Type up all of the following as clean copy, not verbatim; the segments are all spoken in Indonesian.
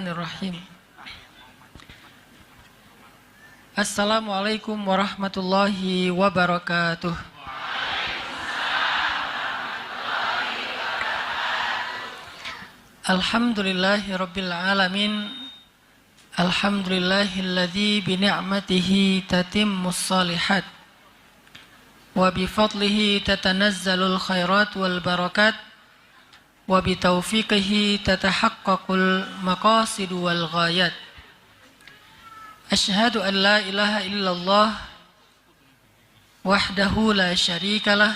Bismillahirrahmanirrahim. Assalamualaikum warahmatullahi wabarakatuh. Alhamdulillahi rabbil alamin. Alhamdulillahilladzi bi ni'matihi tatimmus shalihat wa bi fadlihi tatanazzalul khairat wal barakat wa bi taufiqihi tatahaqqaqul maqasid wal ghayat. Asyhadu an la ilaha illallah wahdahu la syarikalah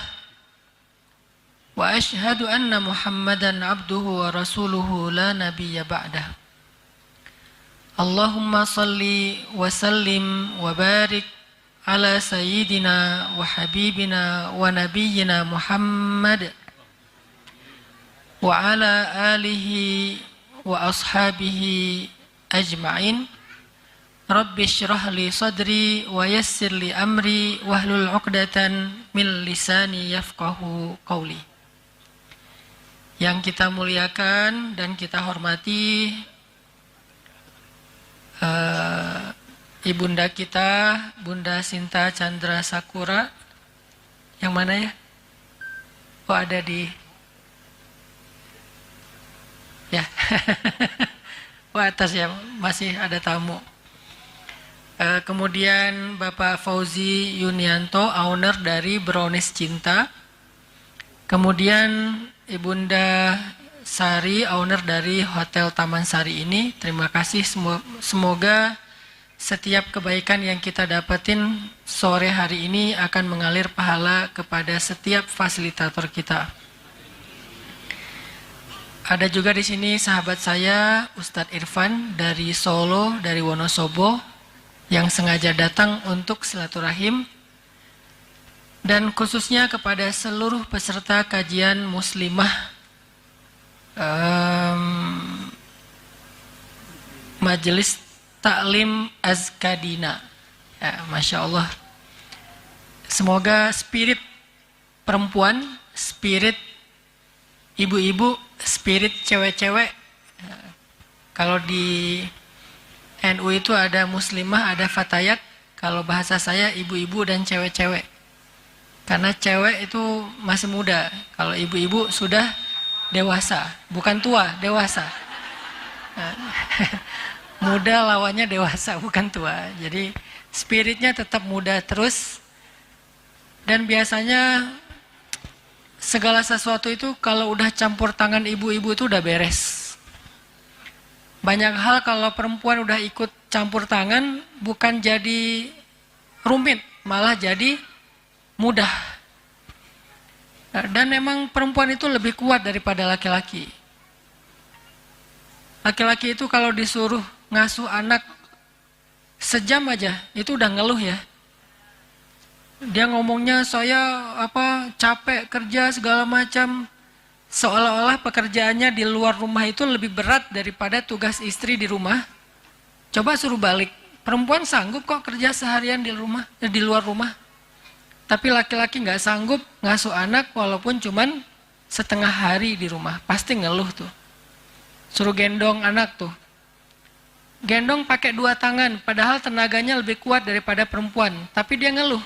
wa asyhadu anna Muhammadan abduhu wa rasuluhu la nabiyya ba'dah. Allahumma salli wa sallim wa barik ala sayyidina wa habibina wa nabiyyina Muhammad wa ala alihi wa ashabihi ajma'in. Rabbi syrah li sadri wa yassir li amri wahlul 'uqdatan min lisani yafqahu qawli. Yang kita muliakan dan kita hormati ibunda kita, Bunda Sinta Chandra Sakura. Yang mana ya? Oh, ada di ya. Wah, atas ya, masih ada tamu. Kemudian Bapak Fauzi Yunianto, owner dari Brownies Cinta. Kemudian Ibunda Sari, owner dari Hotel Taman Sari ini. Terima kasih, semoga setiap kebaikan yang kita dapetin sore hari ini akan mengalir pahala kepada setiap fasilitator kita. Ada juga di sini sahabat saya Ustadz Irfan dari Solo, dari Wonosobo, yang sengaja datang untuk silaturahim, dan khususnya kepada seluruh peserta kajian muslimah Majelis Taklim Azkadina. Ya, Masya Allah. Semoga spirit perempuan, spirit ibu-ibu, spirit cewek-cewek. Kalau di NU itu ada muslimah, ada fatayat. Kalau bahasa saya ibu-ibu dan cewek-cewek. Karena cewek itu masih muda. Kalau ibu-ibu sudah dewasa. Bukan tua, dewasa. Muda lawannya dewasa, bukan tua. Jadi spiritnya tetap muda terus. Dan biasanya segala sesuatu itu kalau udah campur tangan ibu-ibu itu udah beres. Banyak hal kalau perempuan udah ikut campur tangan bukan jadi rumit, malah jadi mudah. Dan memang perempuan itu lebih kuat daripada laki-laki. Laki-laki itu kalau disuruh ngasuh anak sejam aja itu udah ngeluh ya. Dia ngomongnya saya capek kerja segala macam, seolah-olah pekerjaannya di luar rumah itu lebih berat daripada tugas istri di rumah. Coba suruh balik, perempuan sanggup kok kerja seharian di luar rumah. Tapi laki-laki nggak sanggup ngasuh anak walaupun cuman setengah hari di rumah, pasti ngeluh tuh. Suruh gendong anak tuh, gendong pakai 2 tangan, padahal tenaganya lebih kuat daripada perempuan, tapi dia ngeluh.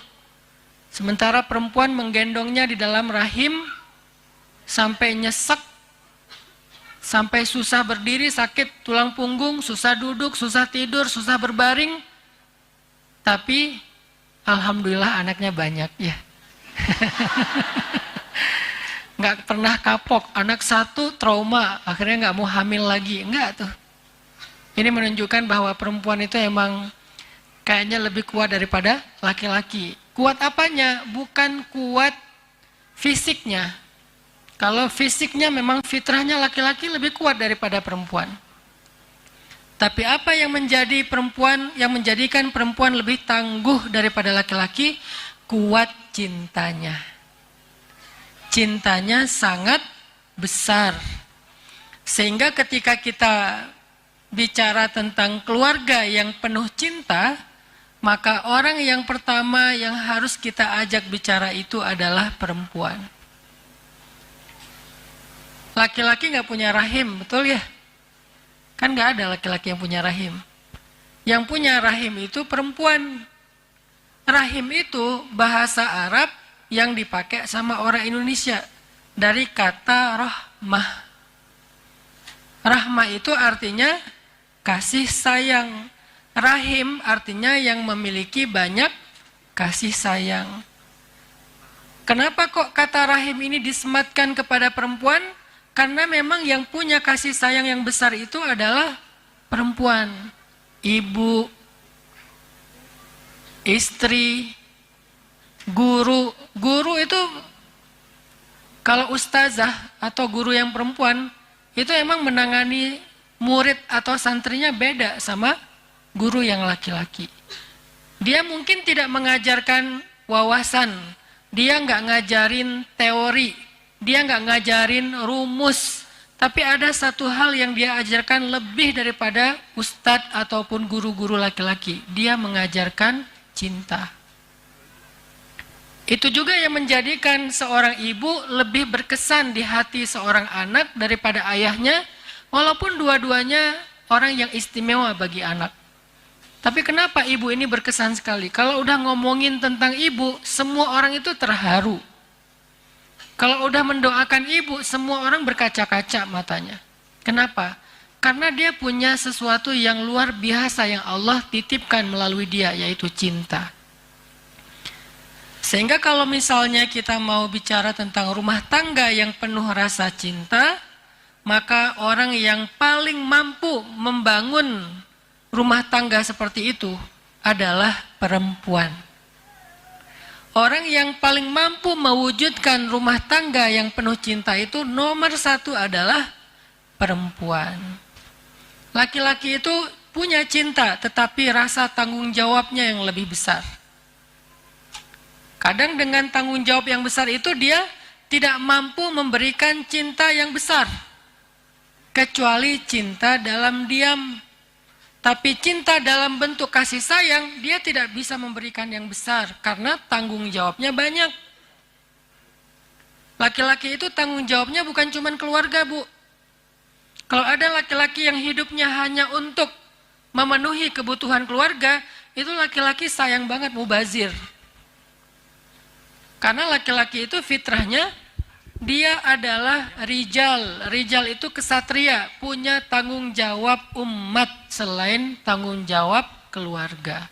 Sementara perempuan menggendongnya di dalam rahim sampai nyesek, sampai susah berdiri, sakit tulang punggung, susah duduk, susah tidur, susah berbaring. Tapi alhamdulillah anaknya banyak ya. Nggak pernah kapok, anak 1 trauma, akhirnya nggak mau hamil lagi, enggak tuh. Ini menunjukkan bahwa perempuan itu emang kayaknya lebih kuat daripada laki-laki. Kuat apanya? Bukan kuat fisiknya. Kalau fisiknya memang fitrahnya laki-laki lebih kuat daripada perempuan. Tapi apa yang menjadi perempuan, yang menjadikan perempuan lebih tangguh daripada laki-laki? Kuat cintanya. Cintanya sangat besar. Sehingga ketika kita bicara tentang keluarga yang penuh cinta, maka orang yang pertama yang harus kita ajak bicara itu adalah perempuan. Laki-laki nggak punya rahim, betul ya? Kan nggak ada laki-laki yang punya rahim. Yang punya rahim itu perempuan. Rahim itu bahasa Arab yang dipakai sama orang Indonesia. Dari kata rahmah. Rahmah itu artinya kasih sayang. Rahim artinya yang memiliki banyak kasih sayang. Kenapa kok kata rahim ini disematkan kepada perempuan? Karena memang yang punya kasih sayang yang besar itu adalah perempuan. Ibu, istri, guru. Guru itu kalau ustazah atau guru yang perempuan itu emang menangani murid atau santrinya beda sama guru yang laki-laki. Dia mungkin tidak mengajarkan wawasan, dia nggak ngajarin teori, dia nggak ngajarin rumus, tapi ada satu hal yang dia ajarkan lebih daripada ustadz ataupun guru-guru laki-laki. Dia mengajarkan cinta. Itu juga yang menjadikan seorang ibu lebih berkesan di hati seorang anak daripada ayahnya, walaupun dua-duanya orang yang istimewa bagi anak. Tapi kenapa ibu ini berkesan sekali? Kalau udah ngomongin tentang ibu, semua orang itu terharu. Kalau udah mendoakan ibu, semua orang berkaca-kaca matanya. Kenapa? Karena dia punya sesuatu yang luar biasa yang Allah titipkan melalui dia, yaitu cinta. Sehingga kalau misalnya kita mau bicara tentang rumah tangga yang penuh rasa cinta, maka orang yang paling mampu membangun rumah tangga seperti itu adalah perempuan. Orang yang paling mampu mewujudkan rumah tangga yang penuh cinta itu nomor satu adalah perempuan. Laki-laki itu punya cinta, tetapi rasa tanggung jawabnya yang lebih besar. Kadang dengan tanggung jawab yang besar itu dia tidak mampu memberikan cinta yang besar, kecuali cinta dalam diam. Tapi cinta dalam bentuk kasih sayang, dia tidak bisa memberikan yang besar karena tanggung jawabnya banyak. Laki-laki itu tanggung jawabnya bukan cuma keluarga, Bu. Kalau ada laki-laki yang hidupnya hanya untuk memenuhi kebutuhan keluarga, itu laki-laki sayang banget mubazir. Karena laki-laki itu fitrahnya dia adalah rijal. Rijal itu kesatria, punya tanggung jawab umat selain tanggung jawab keluarga.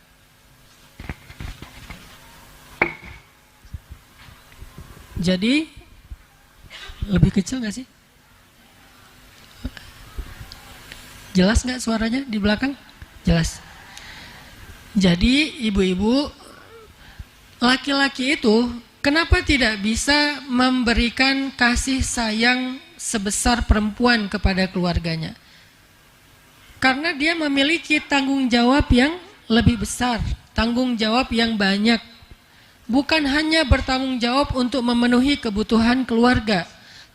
Jadi lebih kecil nggak sih? Jelas nggak suaranya di belakang? Jelas. Jadi ibu-ibu, laki-laki itu kenapa tidak bisa memberikan kasih sayang sebesar perempuan kepada keluarganya? Karena dia memiliki tanggung jawab yang lebih besar, tanggung jawab yang banyak. Bukan hanya bertanggung jawab untuk memenuhi kebutuhan keluarga,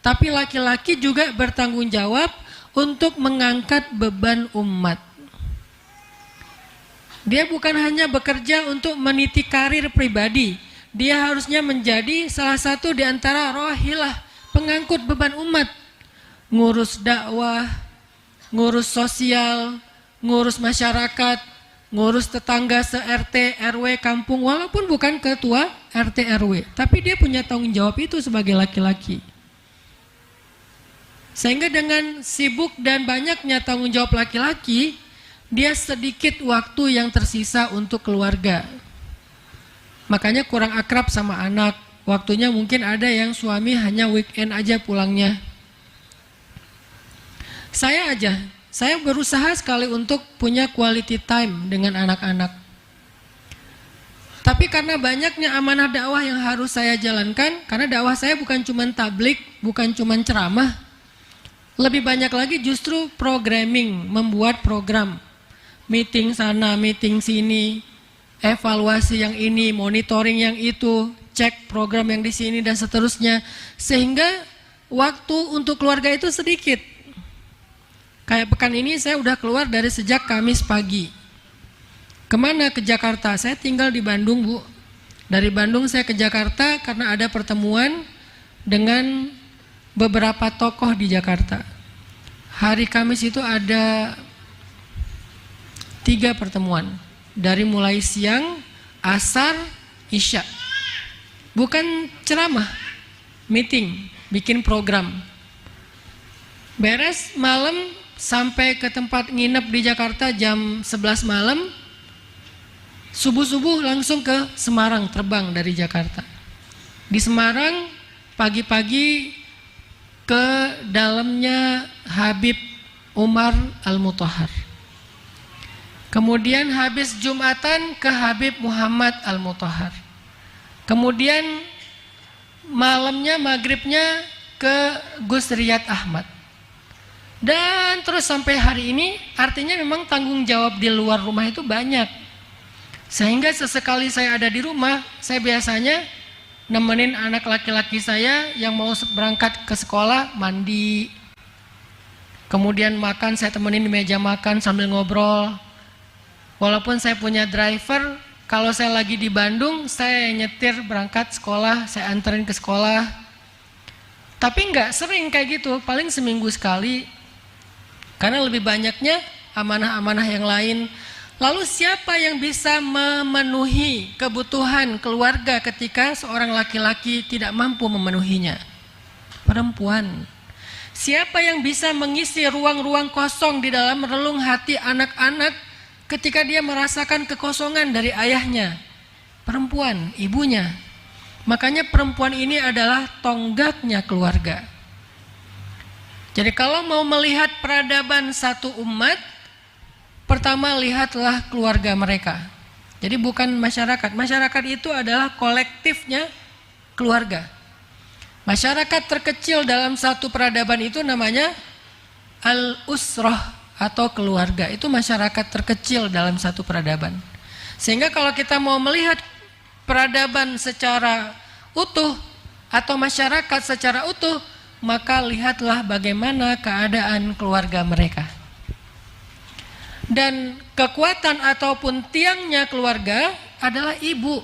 tapi laki-laki juga bertanggung jawab untuk mengangkat beban umat. Dia bukan hanya bekerja untuk meniti karir pribadi, dia harusnya menjadi salah satu di antara rohilah pengangkut beban umat. Ngurus dakwah, ngurus sosial, ngurus masyarakat, ngurus tetangga se-RT, RW, kampung, walaupun bukan ketua RT, RW. Tapi dia punya tanggung jawab itu sebagai laki-laki. Sehingga dengan sibuk dan banyaknya tanggung jawab laki-laki, dia sedikit waktu yang tersisa untuk keluarga. Makanya kurang akrab sama anak. Waktunya mungkin ada yang suami hanya weekend aja pulangnya. Saya berusaha sekali untuk punya quality time dengan anak-anak. Tapi karena banyaknya amanah dakwah yang harus saya jalankan, karena dakwah saya bukan cuma tablik, bukan cuma ceramah. Lebih banyak lagi justru programming, membuat program. Meeting sana, meeting sini, evaluasi yang ini, monitoring yang itu, cek program yang di sini dan seterusnya, sehingga waktu untuk keluarga itu sedikit. Kayak pekan ini saya udah keluar dari sejak Kamis pagi. Kemana? Ke Jakarta. Saya tinggal di Bandung, Bu. Dari Bandung saya ke Jakarta karena ada pertemuan dengan beberapa tokoh di Jakarta. hari Kamis itu ada 3 pertemuan. Dari mulai siang, asar, isya. Bukan ceramah, meeting, bikin program. Beres malam sampai ke tempat nginep di Jakarta jam 11 malam. Subuh-subuh langsung ke Semarang, terbang dari Jakarta. Di Semarang pagi-pagi ke dalamnya Habib Umar Al-Mutahhar. Kemudian habis Jumatan ke Habib Muhammad Al-Mutahhar. Kemudian malamnya maghribnya ke Gus Riyad Ahmad. Dan terus sampai hari ini, artinya memang tanggung jawab di luar rumah itu banyak. Sehingga sesekali saya ada di rumah, saya biasanya nemenin anak laki-laki saya yang mau berangkat ke sekolah mandi. Kemudian makan, saya temenin di meja makan sambil ngobrol. Walaupun saya punya driver, kalau saya lagi di Bandung, saya nyetir berangkat sekolah, saya anterin ke sekolah. Tapi nggak sering kayak gitu, paling seminggu sekali. Karena lebih banyaknya amanah-amanah yang lain. Lalu siapa yang bisa memenuhi kebutuhan keluarga ketika seorang laki-laki tidak mampu memenuhinya? Perempuan. Siapa yang bisa mengisi ruang-ruang kosong di dalam relung hati anak-anak ketika dia merasakan kekosongan dari ayahnya? Perempuan, ibunya. Makanya perempuan ini adalah tonggaknya keluarga. Jadi kalau mau melihat peradaban satu umat, pertama lihatlah keluarga mereka. Jadi bukan masyarakat. Masyarakat itu adalah kolektifnya keluarga. Masyarakat terkecil dalam satu peradaban itu namanya al-usrah atau keluarga. Itu masyarakat terkecil dalam satu peradaban. Sehingga kalau kita mau melihat peradaban secara utuh atau masyarakat secara utuh, maka lihatlah bagaimana keadaan keluarga mereka. Dan kekuatan ataupun tiangnya keluarga adalah ibu,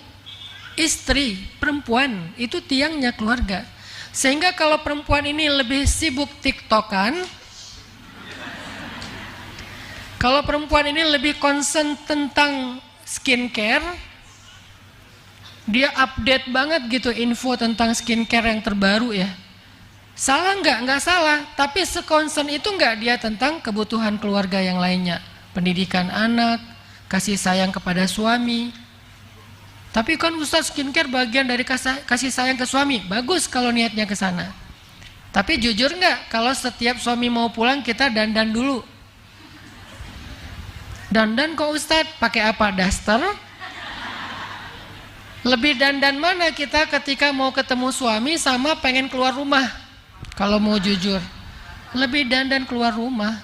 istri, perempuan. Itu tiangnya keluarga. Sehingga kalau perempuan ini lebih sibuk tiktokan, kalau perempuan ini lebih concern tentang skincare, dia update banget gitu info tentang skincare yang terbaru ya. Salah nggak? Nggak salah. Tapi sekonsen itu nggak dia tentang kebutuhan keluarga yang lainnya. Pendidikan anak, kasih sayang kepada suami. Tapi kan Ustaz, skincare bagian dari kasih sayang ke suami. Bagus kalau niatnya ke sana. Tapi jujur nggak, kalau setiap suami mau pulang kita dandan dulu. Dandan kok Ustaz? Pakai apa? Daster? Lebih dandan mana kita ketika mau ketemu suami sama pengen keluar rumah? Kalau mau jujur, lebih dandan keluar rumah.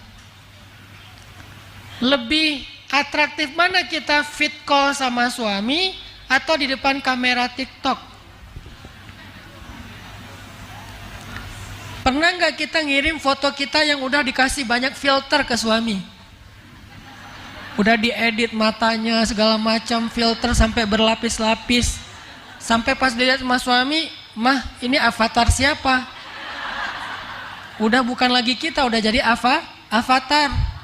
Lebih atraktif mana kita fit call sama suami atau di depan kamera TikTok? Pernah nggak kita ngirim foto kita yang udah dikasih banyak filter ke suami? Udah diedit matanya segala macam, filter sampai berlapis-lapis. Sampai pas dilihat sama suami, "Mah, ini avatar siapa?" Udah bukan lagi kita, udah jadi avatar.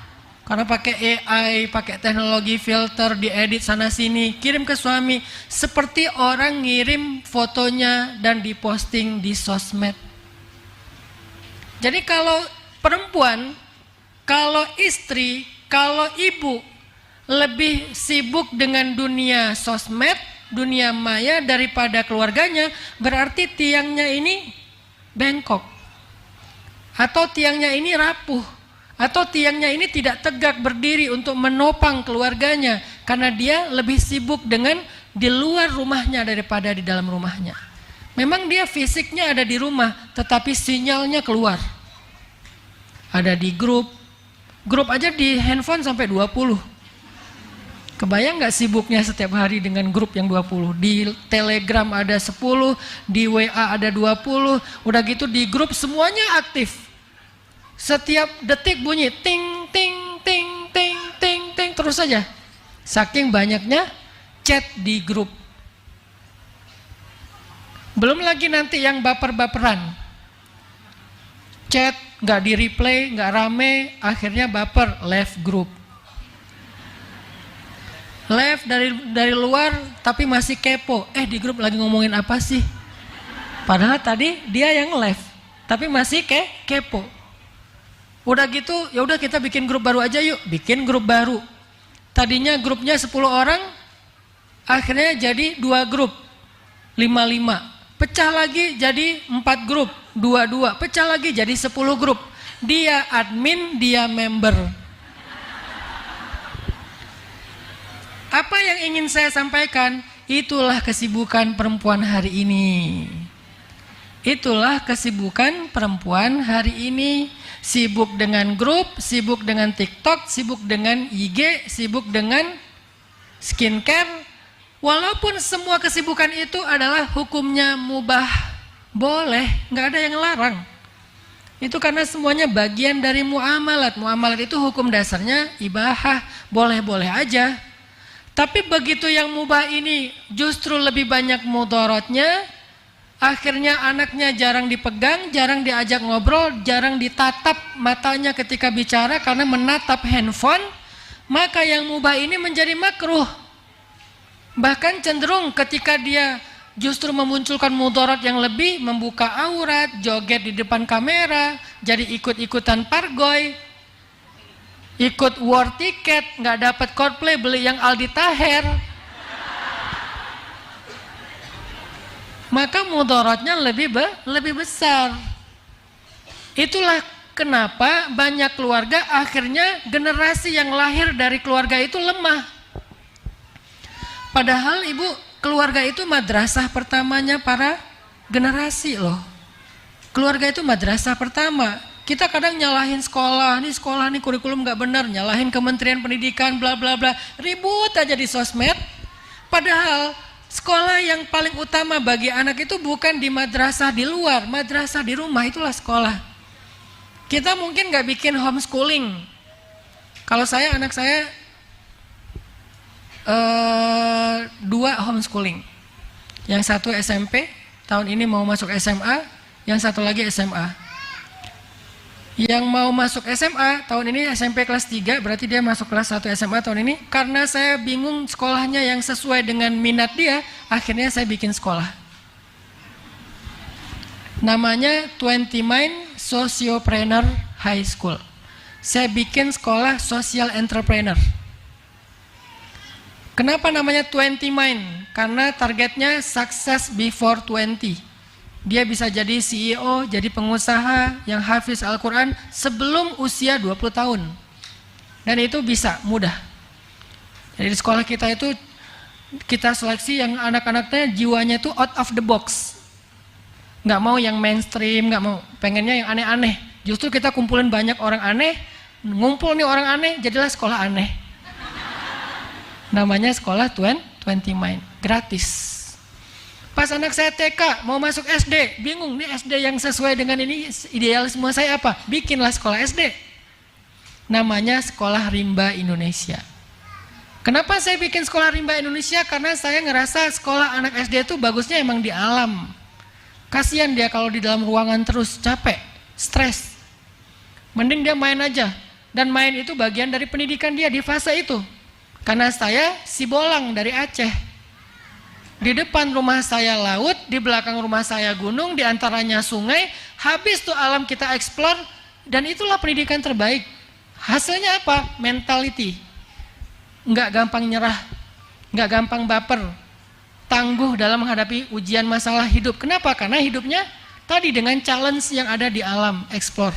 Karena pakai AI, pakai teknologi filter, diedit sana sini, kirim ke suami. Seperti orang ngirim fotonya dan diposting di sosmed. Jadi kalau perempuan, kalau istri, kalau ibu lebih sibuk dengan dunia sosmed, dunia maya daripada keluarganya, berarti tiangnya ini bengkok. Atau tiangnya ini rapuh. Atau tiangnya ini tidak tegak berdiri untuk menopang keluarganya. Karena dia lebih sibuk dengan di luar rumahnya daripada di dalam rumahnya. Memang dia fisiknya ada di rumah, tetapi sinyalnya keluar. Ada di grup aja di handphone sampai 20. Kebayang nggak sibuknya setiap hari dengan grup yang 20? Di Telegram ada 10, di WA ada 20, udah gitu di grup semuanya aktif. Setiap detik bunyi ting ting ting ting ting ting terus saja. Saking banyaknya chat di grup. Belum lagi nanti yang baper-baperan. Chat nggak di replay, nggak rame, akhirnya baper, left group. Left dari luar tapi masih kepo. Di grup lagi ngomongin apa sih? Padahal tadi dia yang left, tapi masih kepo. Udah gitu, ya udah kita bikin grup baru aja yuk. Bikin grup baru. Tadinya grupnya 10 orang, akhirnya jadi 2 grup, 5-5. Pecah lagi jadi 4 grup, 2-2. Pecah lagi jadi 10 grup. Dia admin, dia member. Apa yang ingin saya sampaikan? Itulah kesibukan perempuan hari ini. Itulah kesibukan perempuan hari ini. Sibuk dengan grup, sibuk dengan TikTok, sibuk dengan IG, sibuk dengan skincare. Walaupun semua kesibukan itu adalah hukumnya mubah, boleh, nggak ada yang larang. Itu karena semuanya bagian dari muamalat. Muamalat itu hukum dasarnya ibahah, boleh-boleh aja. Tapi begitu yang mubah ini justru lebih banyak mudaratnya. Akhirnya anaknya jarang dipegang, jarang diajak ngobrol, jarang ditatap matanya ketika bicara karena menatap handphone. Maka yang mubah ini menjadi makruh. Bahkan cenderung ketika dia justru memunculkan mudarat yang lebih, membuka aurat, joget di depan kamera, jadi ikut-ikutan pargoy, ikut war ticket, nggak dapat Coldplay, beli yang Aldi Taher. Maka mudaratnya lebih besar. Itulah kenapa banyak keluarga akhirnya generasi yang lahir dari keluarga itu lemah. Padahal ibu, keluarga itu madrasah pertamanya para generasi loh. Keluarga itu madrasah pertama. Kita kadang nyalahin sekolah nih kurikulum nggak benar, nyalahin Kementerian Pendidikan, bla bla bla, ribut aja di sosmed. Padahal sekolah yang paling utama bagi anak itu bukan di madrasah di luar, madrasah di rumah, itulah sekolah. Kita mungkin nggak bikin homeschooling. Kalau saya, anak saya 2 homeschooling. Yang satu SMP, tahun ini mau masuk SMA, yang satu lagi SMA. Yang mau masuk SMA tahun ini SMP kelas 3, berarti dia masuk kelas 1 SMA tahun ini. Karena saya bingung sekolahnya yang sesuai dengan minat dia, akhirnya saya bikin sekolah. Namanya 20 Mind Sociopreneur High School. Saya bikin sekolah social entrepreneur. Kenapa namanya 20 Mind? Karena targetnya success before 20. Dia bisa jadi CEO, jadi pengusaha yang hafiz Al-Quran sebelum usia 20 tahun. Dan itu bisa, mudah. Jadi di sekolah kita itu, kita seleksi yang anak-anaknya jiwanya itu out of the box. Nggak mau yang mainstream, nggak mau, pengennya yang aneh-aneh. Justru kita kumpulin banyak orang aneh, ngumpul nih orang aneh, jadilah sekolah aneh. Namanya sekolah 20 Mind, gratis. Pas anak saya TK mau masuk SD, bingung nih SD yang sesuai dengan ini idealisme saya apa? Bikinlah sekolah SD. Namanya Sekolah Rimba Indonesia. Kenapa saya bikin Sekolah Rimba Indonesia? Karena saya ngerasa sekolah anak SD itu bagusnya emang di alam. Kasihan dia kalau di dalam ruangan terus, capek, stres. Mending dia main aja. Dan main itu bagian dari pendidikan dia di fase itu. Karena saya si Bolang dari Aceh. Di depan rumah saya laut, di belakang rumah saya gunung, di antaranya sungai. Habis tuh alam kita explore, dan itulah pendidikan terbaik. Hasilnya apa? Mentality. Nggak gampang nyerah, nggak gampang baper, tangguh dalam menghadapi ujian masalah hidup. Kenapa? Karena hidupnya tadi dengan challenge yang ada di alam, explore.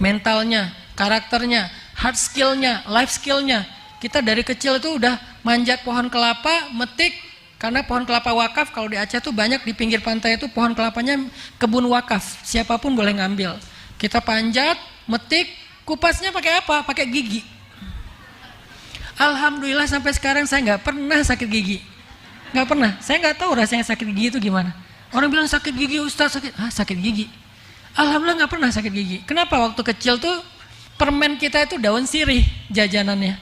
Mentalnya, karakternya, hard skillnya, life skillnya. Kita dari kecil itu udah manjat pohon kelapa, metik. Karena pohon kelapa wakaf kalau di Aceh tuh banyak, di pinggir pantai itu pohon kelapanya kebun wakaf, siapapun boleh ngambil. Kita panjat, metik, kupasnya pakai apa? Pakai gigi. Alhamdulillah sampai sekarang saya nggak pernah sakit gigi, nggak pernah. Saya nggak tahu rasanya sakit gigi itu gimana. Orang bilang sakit gigi Ustaz, sakit gigi. Alhamdulillah nggak pernah sakit gigi. Kenapa? Waktu kecil tuh permen kita itu daun sirih jajanannya.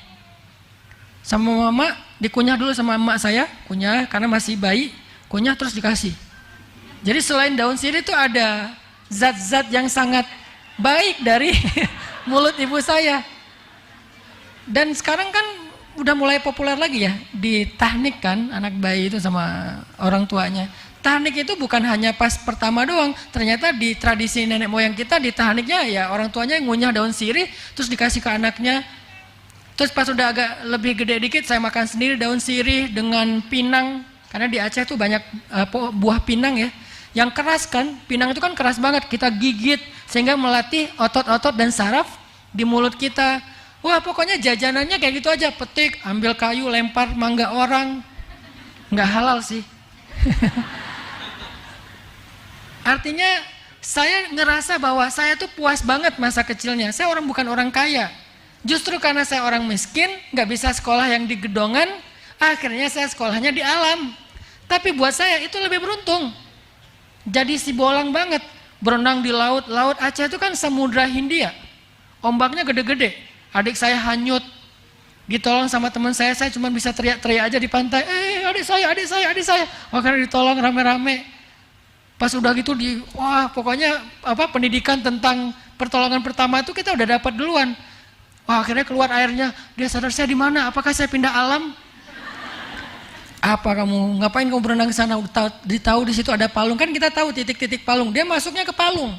Sama mama dikunyah dulu sama emak saya, kunyah karena masih bayi, kunyah terus dikasih. Jadi selain daun sirih itu ada zat-zat yang sangat baik dari mulut ibu saya. Dan sekarang kan udah mulai populer lagi ya, di tahnik kan, anak bayi itu sama orang tuanya. Tahnik itu bukan hanya pas pertama doang, ternyata di tradisi nenek moyang kita di tahniknya ya orang tuanya yang ngunyah daun sirih, terus dikasih ke anaknya. Terus pas udah agak lebih gede dikit, saya makan sendiri daun sirih dengan pinang, karena di Aceh tuh banyak buah pinang ya, yang keras kan, pinang itu kan keras banget, kita gigit sehingga melatih otot-otot dan saraf di mulut kita. Wah pokoknya jajanannya kayak gitu aja, petik, ambil kayu, lempar mangga orang, nggak halal sih. Artinya saya ngerasa bahwa saya tuh puas banget masa kecilnya, saya bukan orang kaya. Justru karena saya orang miskin, nggak bisa sekolah yang di gedongan, akhirnya saya sekolahnya di alam. Tapi buat saya itu lebih beruntung. Jadi si bolang banget, berenang di laut. Laut Aceh itu kan samudra Hindia, ombaknya gede-gede. Adik saya hanyut, ditolong sama teman saya cuma bisa teriak-teriak aja di pantai, adik saya. Akhirnya ditolong rame-rame. Pas udah gitu wah pokoknya pendidikan tentang pertolongan pertama itu kita udah dapat duluan. Wah akhirnya keluar airnya, dia sadar saya di mana, apakah saya pindah alam? Apa kamu, ngapain kamu berenang ke sana? Tahu di situ ada palung, kan kita tahu titik-titik palung, dia masuknya ke palung.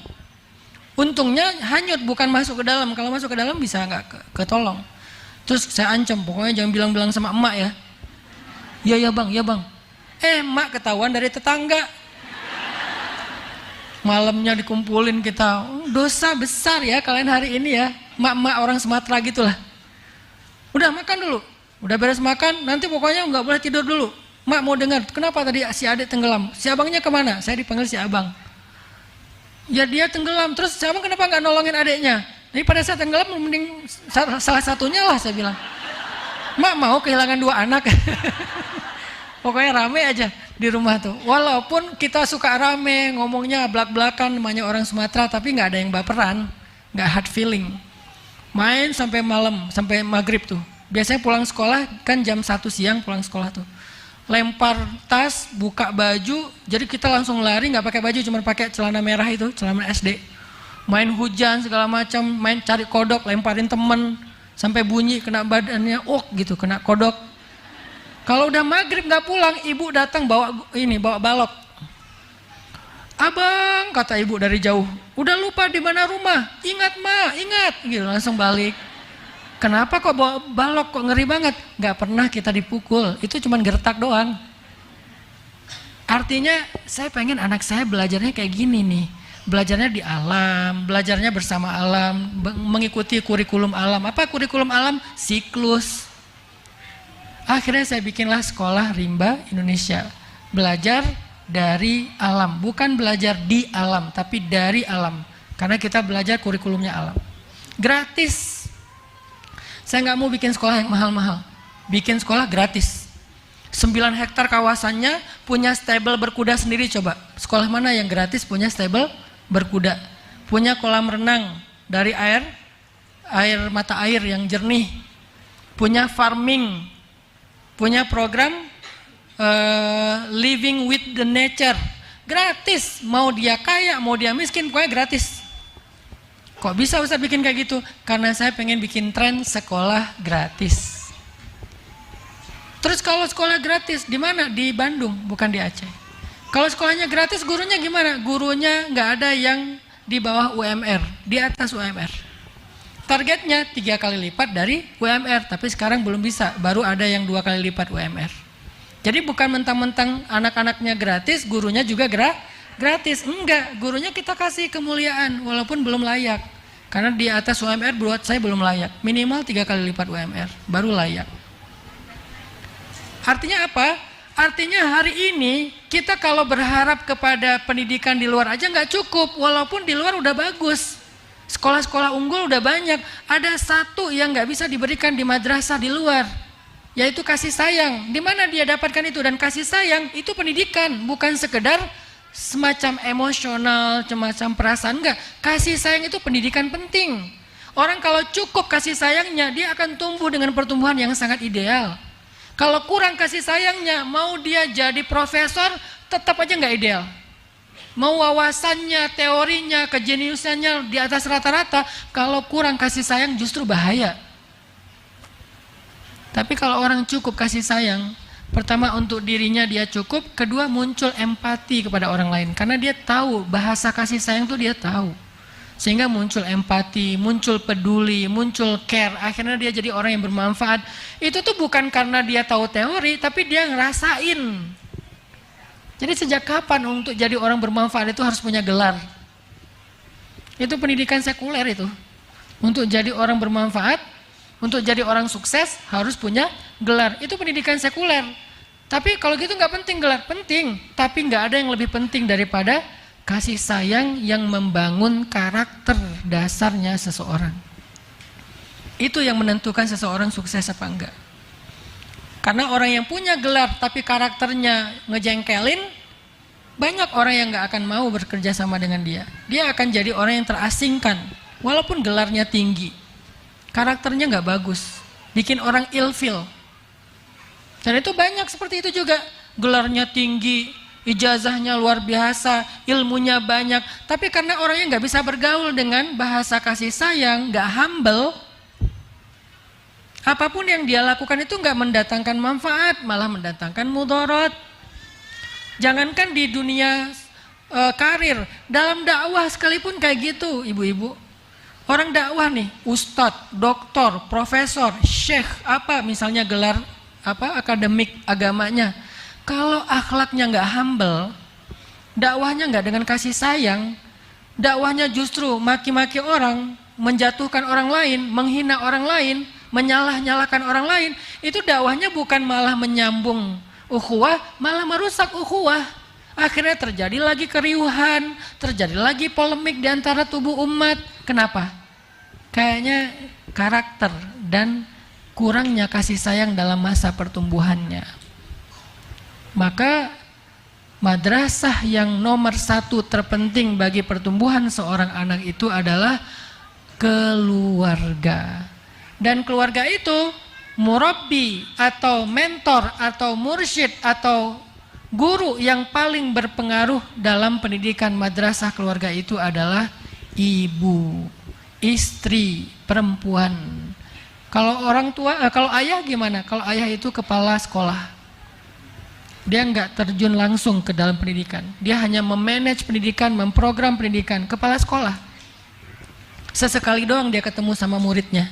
Untungnya hanyut, bukan masuk ke dalam. Kalau masuk ke dalam bisa nggak ketolong. Terus saya ancam, pokoknya jangan bilang-bilang sama emak ya. Ya bang. Emak ketahuan dari tetangga. Malamnya dikumpulin kita, dosa besar ya kalian hari ini ya. Emak-emak orang Sumatera gitulah. Udah makan dulu, udah beres makan, nanti pokoknya nggak boleh tidur dulu. Emak mau dengar, kenapa tadi si adik tenggelam? Si abangnya kemana? Saya dipanggil si abang. Ya dia tenggelam, terus si abang kenapa nggak nolongin adiknya? Jadi pada saat tenggelam mending salah satunya lah, saya bilang. Mak mau kehilangan 2 anak. Pokoknya rame aja di rumah tuh. Walaupun kita suka rame, ngomongnya belak-belakan, namanya orang Sumatera, tapi nggak ada yang baperan, nggak hard feeling. Main sampai malam, sampai maghrib tuh. Biasanya pulang sekolah kan jam 1 siang pulang sekolah tuh. Lempar tas, buka baju, jadi kita langsung lari, nggak pakai baju, cuma pakai celana merah itu, celana SD. Main hujan segala macam, main cari kodok, lemparin temen, sampai bunyi kena badannya, gitu, kena kodok. Kalau udah maghrib nggak pulang, ibu datang bawa balok. Abang, kata ibu dari jauh, udah lupa di mana rumah? Ingat ma, ingat, gitu, langsung balik. Kenapa kok bawa balok, kok ngeri banget? Gak pernah kita dipukul, itu cuma gertak doang. Artinya saya pengen anak saya belajarnya kayak gini nih. Belajarnya di alam, belajarnya bersama alam, mengikuti kurikulum alam. Apa kurikulum alam? Siklus. Akhirnya saya bikinlah sekolah rimba Indonesia. Belajar dari alam, bukan belajar di alam, tapi dari alam. Karena kita belajar kurikulumnya alam. Gratis. Saya nggak mau bikin sekolah yang mahal-mahal, bikin sekolah gratis. 9 hektar kawasannya, punya stable berkuda sendiri. Coba, sekolah mana yang gratis punya stable berkuda? Punya kolam renang dari mata air yang jernih. Punya farming, punya program living with the nature. Gratis, mau dia kaya, mau dia miskin, pokoknya gratis. Kok bisa Ustaz bikin kayak gitu? Karena saya pengen bikin tren sekolah gratis. Terus kalau sekolah gratis di mana? Di Bandung, bukan di Aceh. Kalau sekolahnya gratis, gurunya gimana? Gurunya nggak ada yang di bawah UMR, di atas UMR. Targetnya 3 kali lipat dari UMR, tapi sekarang belum bisa. Baru ada yang 2 kali lipat UMR. Jadi bukan mentang-mentang anak-anaknya gratis, gurunya juga gratis. Enggak, gurunya kita kasih kemuliaan walaupun belum layak. Karena di atas UMR buat saya belum layak. Minimal 3 kali lipat UMR, baru layak. Artinya apa? Artinya hari ini kita kalau berharap kepada pendidikan di luar aja nggak cukup. Walaupun di luar udah bagus. Sekolah-sekolah unggul udah banyak. Ada satu yang nggak bisa diberikan di madrasah di luar, yaitu kasih sayang. Di mana dia dapatkan itu? Dan kasih sayang itu pendidikan, bukan sekedar semacam emosional, semacam perasaan. Enggak, kasih sayang itu pendidikan penting. Orang kalau cukup kasih sayangnya, dia akan tumbuh dengan pertumbuhan yang sangat ideal. Kalau kurang kasih sayangnya, mau dia jadi profesor tetap aja nggak ideal. Mau wawasannya, teorinya, kejeniusannya di atas rata-rata, kalau kurang kasih sayang justru bahaya. Tapi kalau orang cukup kasih sayang, pertama untuk dirinya dia cukup, kedua muncul empati kepada orang lain. Karena dia tahu, bahasa kasih sayang itu dia tahu. Sehingga muncul empati, muncul peduli, muncul care. Akhirnya dia jadi orang yang bermanfaat. Itu tuh bukan karena dia tahu teori, tapi dia ngerasain. Jadi sejak kapan untuk jadi orang bermanfaat itu harus punya gelar? Itu pendidikan sekuler itu. Untuk jadi orang bermanfaat, untuk jadi orang sukses harus punya gelar. Itu pendidikan sekuler. Tapi kalau gitu nggak penting gelar, penting. Tapi nggak ada yang lebih penting daripada kasih sayang yang membangun karakter dasarnya seseorang. Itu yang menentukan seseorang sukses apa enggak. Karena orang yang punya gelar tapi karakternya ngejengkelin, banyak orang yang enggak akan mau bekerja sama dengan dia. Dia akan jadi orang yang terasingkan, walaupun gelarnya tinggi. Karakternya enggak bagus, bikin orang ilfil. Dan itu banyak seperti itu juga. Gelarnya tinggi, ijazahnya luar biasa, ilmunya banyak, tapi karena orangnya nggak bisa bergaul dengan bahasa kasih sayang, nggak humble, apapun yang dia lakukan itu nggak mendatangkan manfaat, malah mendatangkan mudarat. Jangankan di dunia karir, dalam dakwah sekalipun kayak gitu, ibu-ibu. Orang dakwah nih, ustadz, doktor, profesor, syekh, apa misalnya gelar apa akademik agamanya. Kalau akhlaknya nggak humble, dakwahnya nggak dengan kasih sayang, dakwahnya justru maki-maki orang, menjatuhkan orang lain, menghina orang lain, menyalah-nyalahkan orang lain, itu dakwahnya bukan malah menyambung ukhuwah, malah merusak ukhuwah. Akhirnya terjadi lagi keriuhan, terjadi lagi polemik di antara tubuh umat. Kenapa? Kayaknya karakter dan kurangnya kasih sayang dalam masa pertumbuhannya. Maka madrasah yang nomor satu terpenting bagi pertumbuhan seorang anak itu adalah keluarga. Dan keluarga itu murabbi atau mentor atau mursyid atau guru yang paling berpengaruh dalam pendidikan madrasah keluarga itu adalah ibu, istri, perempuan. Kalau orang tua, kalau ayah gimana? Kalau ayah itu kepala sekolah. Dia nggak terjun langsung ke dalam pendidikan. Dia hanya memanage pendidikan, memprogram pendidikan, kepala sekolah. Sesekali doang dia ketemu sama muridnya.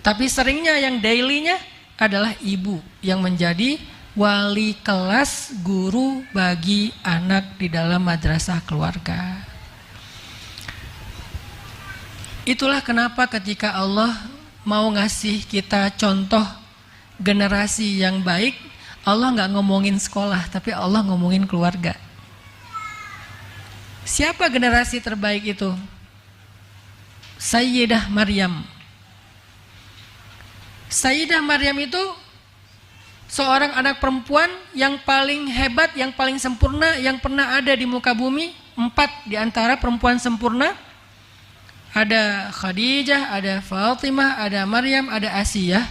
Tapi seringnya yang dailynya adalah ibu yang menjadi wali kelas guru bagi anak di dalam madrasah keluarga. Itulah kenapa ketika Allah mau ngasih kita contoh generasi yang baik, Allah nggak ngomongin sekolah, tapi Allah ngomongin keluarga. Siapa generasi terbaik itu? Sayyidah Maryam. Sayyidah Maryam itu seorang anak perempuan yang paling hebat, yang paling sempurna, yang pernah ada di muka bumi. 4 di antara perempuan sempurna. Ada Khadijah, ada Fatimah, ada Maryam, ada Asiyah.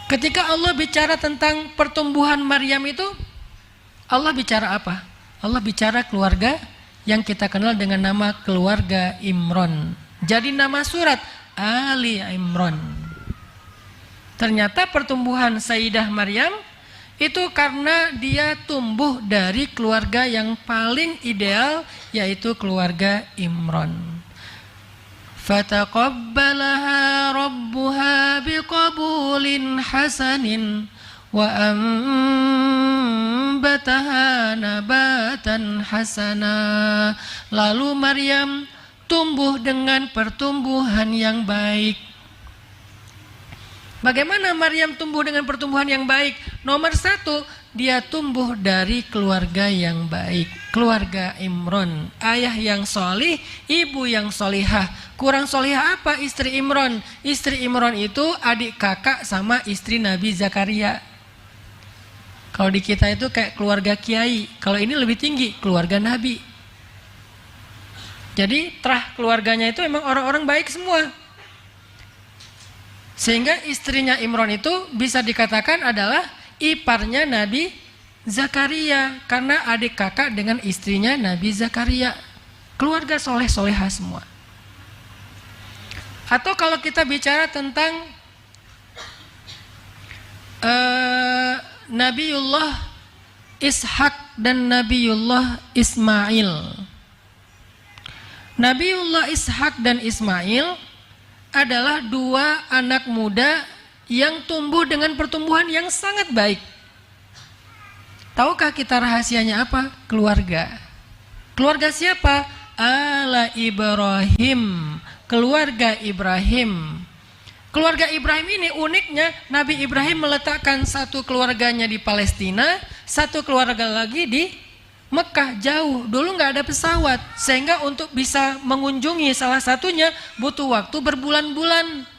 Ketika Allah bicara tentang pertumbuhan Maryam itu, Allah bicara apa? Allah bicara keluarga yang kita kenal dengan nama keluarga Imron. Jadi nama surat Ali Imron. Ternyata pertumbuhan Sayyidah Maryam itu karena dia tumbuh dari keluarga yang paling ideal, yaitu keluarga Imron. Fataqabbalaha rabbuha biqabulin hasanin wa ambataha nabatan hasana. Lalu Maryam tumbuh dengan pertumbuhan yang baik. Bagaimana Maryam tumbuh dengan pertumbuhan yang baik? Nomor 1, dia tumbuh dari keluarga yang baik. Keluarga Imron, ayah yang solih, ibu yang solihah. Kurang solihah apa istri Imron? Istri Imron itu adik kakak sama istri Nabi Zakaria. Kalau di kita itu kayak keluarga kiai. Kalau ini lebih tinggi, keluarga Nabi. Jadi terah keluarganya itu memang orang-orang baik semua. Sehingga istrinya Imron itu bisa dikatakan adalah iparnya Nabi Zakaria, karena adik kakak dengan istrinya Nabi Zakaria. Keluarga soleh-solehah semua. Atau kalau kita bicara tentang Nabiullah Ishak dan Nabiullah Ismail. Nabiullah Ishak dan Ismail adalah dua anak muda yang tumbuh dengan pertumbuhan yang sangat baik. Tahukah kita rahasianya apa? Keluarga. Keluarga siapa? Ala Ibrahim. Keluarga Ibrahim. Keluarga Ibrahim ini uniknya, Nabi Ibrahim meletakkan satu keluarganya di Palestina, satu keluarga lagi di Mekah, jauh. Dulu nggak ada pesawat, sehingga untuk bisa mengunjungi salah satunya butuh waktu berbulan-bulan.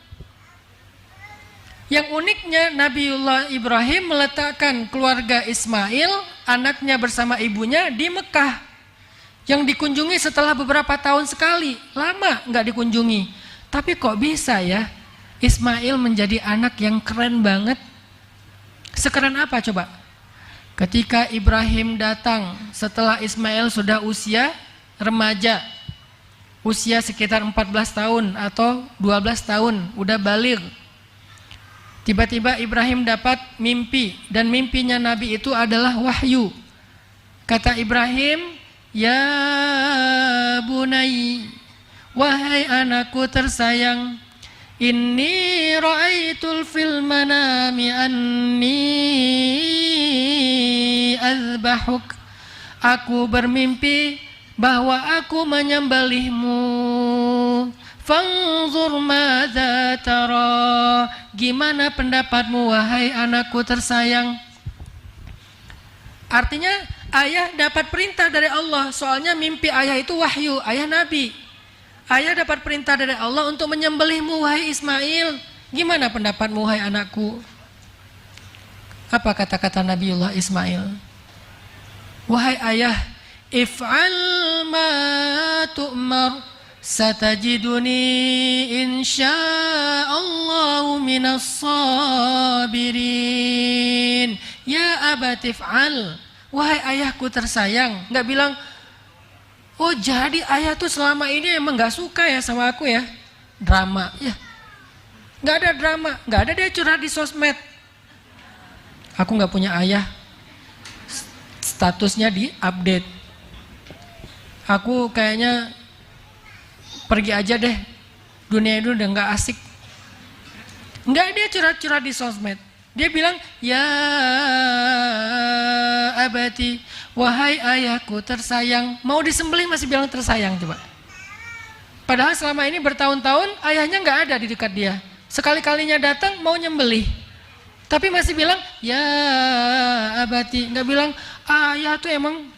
Yang uniknya, Nabiullah Ibrahim meletakkan keluarga Ismail, anaknya bersama ibunya di Mekah, yang dikunjungi setelah beberapa tahun sekali. Lama nggak dikunjungi. Tapi kok bisa ya Ismail menjadi anak yang keren banget? Sekeren apa coba? Ketika Ibrahim datang setelah Ismail sudah usia remaja, usia sekitar 14 tahun atau 12 tahun, udah baligh. Tiba-tiba Ibrahim dapat mimpi, dan mimpinya Nabi itu adalah wahyu. Kata Ibrahim, "Ya bunai, wahai anakku tersayang, inni ra'aitul fil manami anni azbahuk." Aku bermimpi bahwa aku menyembelihmu. Fanzur madza tara. Gimana pendapatmu wahai anakku tersayang? Artinya ayah dapat perintah dari Allah. Soalnya mimpi ayah itu wahyu, ayah Nabi. Ayah dapat perintah dari Allah untuk menyembelihmu wahai Ismail. Gimana pendapatmu wahai anakku? Apa kata-kata Nabiullah Ismail? Wahai ayah, if'al ma tu'mar, satajiduni insya'allahu minas sabirin. Ya abati if'al, wahai ayahku tersayang. Nggak bilang, oh jadi ayah tuh selama ini emang gak suka ya sama aku ya. Drama ya. Gak ada drama, gak ada dia curhat di sosmed. Aku gak punya ayah, statusnya di update. Aku kayaknya pergi aja deh, dunia itu udah gak asik. Gak, dia curhat-curhat di sosmed. Dia bilang, ya abati, wahai ayahku tersayang. Mau disembelih masih bilang tersayang, coba. Padahal selama ini bertahun-tahun ayahnya nggak ada di dekat dia. Sekali-kalinya datang mau nyembelih, tapi masih bilang ya abati. Nggak bilang ayah tuh emang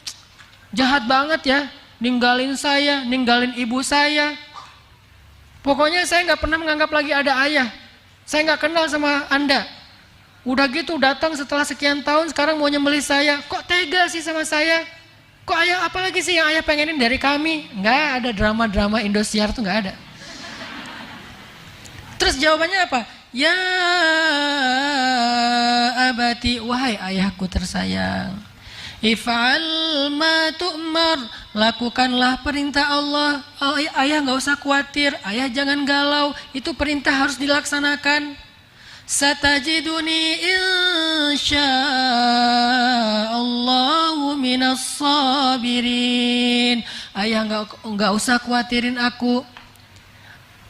jahat banget ya, ninggalin saya, ninggalin ibu saya. Pokoknya saya nggak pernah menganggap lagi ada ayah. Saya nggak kenal sama Anda. Udah gitu datang setelah sekian tahun, sekarang mau nyembelih saya. Kok tega sih sama saya? Kok ayah, apalagi sih yang ayah pengenin dari kami? Nggak ada drama-drama Indosiar tuh, nggak ada. Terus jawabannya apa? Ya abati, wahai ayahku tersayang. If'al ma tu'mar, lakukanlah perintah Allah. Oh, ayah nggak usah khawatir, ayah jangan galau, itu perintah harus dilaksanakan. Satajiduni insya'allahu minas sabirin. Ayah nggak usah khawatirin aku.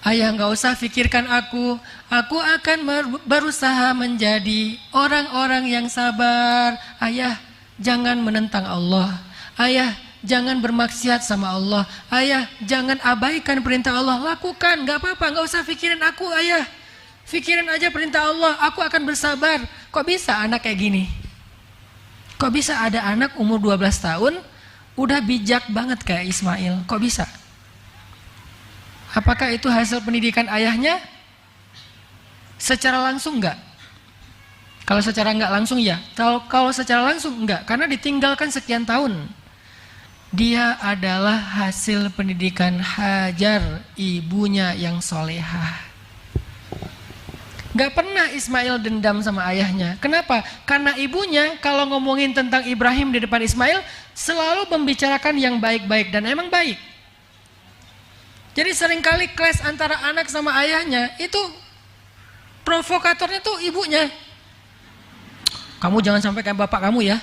Ayah nggak usah pikirkan aku. Aku akan berusaha menjadi orang-orang yang sabar. Ayah jangan menentang Allah. Ayah jangan bermaksiat sama Allah. Ayah jangan abaikan perintah Allah. Lakukan, nggak apa-apa, nggak usah pikirin aku ayah. Pikirin aja perintah Allah, aku akan bersabar. Kok bisa anak kayak gini? Kok bisa ada anak umur 12 tahun udah bijak banget kayak Ismail? Kok bisa? Apakah itu hasil pendidikan ayahnya? Secara langsung enggak? Kalau secara enggak langsung ya. Kalau secara langsung enggak, karena ditinggalkan sekian tahun. Dia adalah hasil pendidikan Hajar, ibunya yang solehah. Gak pernah Ismail dendam sama ayahnya. Kenapa? Karena ibunya kalau ngomongin tentang Ibrahim di depan Ismail selalu membicarakan yang baik-baik, dan emang baik. Jadi seringkali clash antara anak sama ayahnya itu provokatornya tuh ibunya. Kamu jangan sampai kayak bapak kamu ya.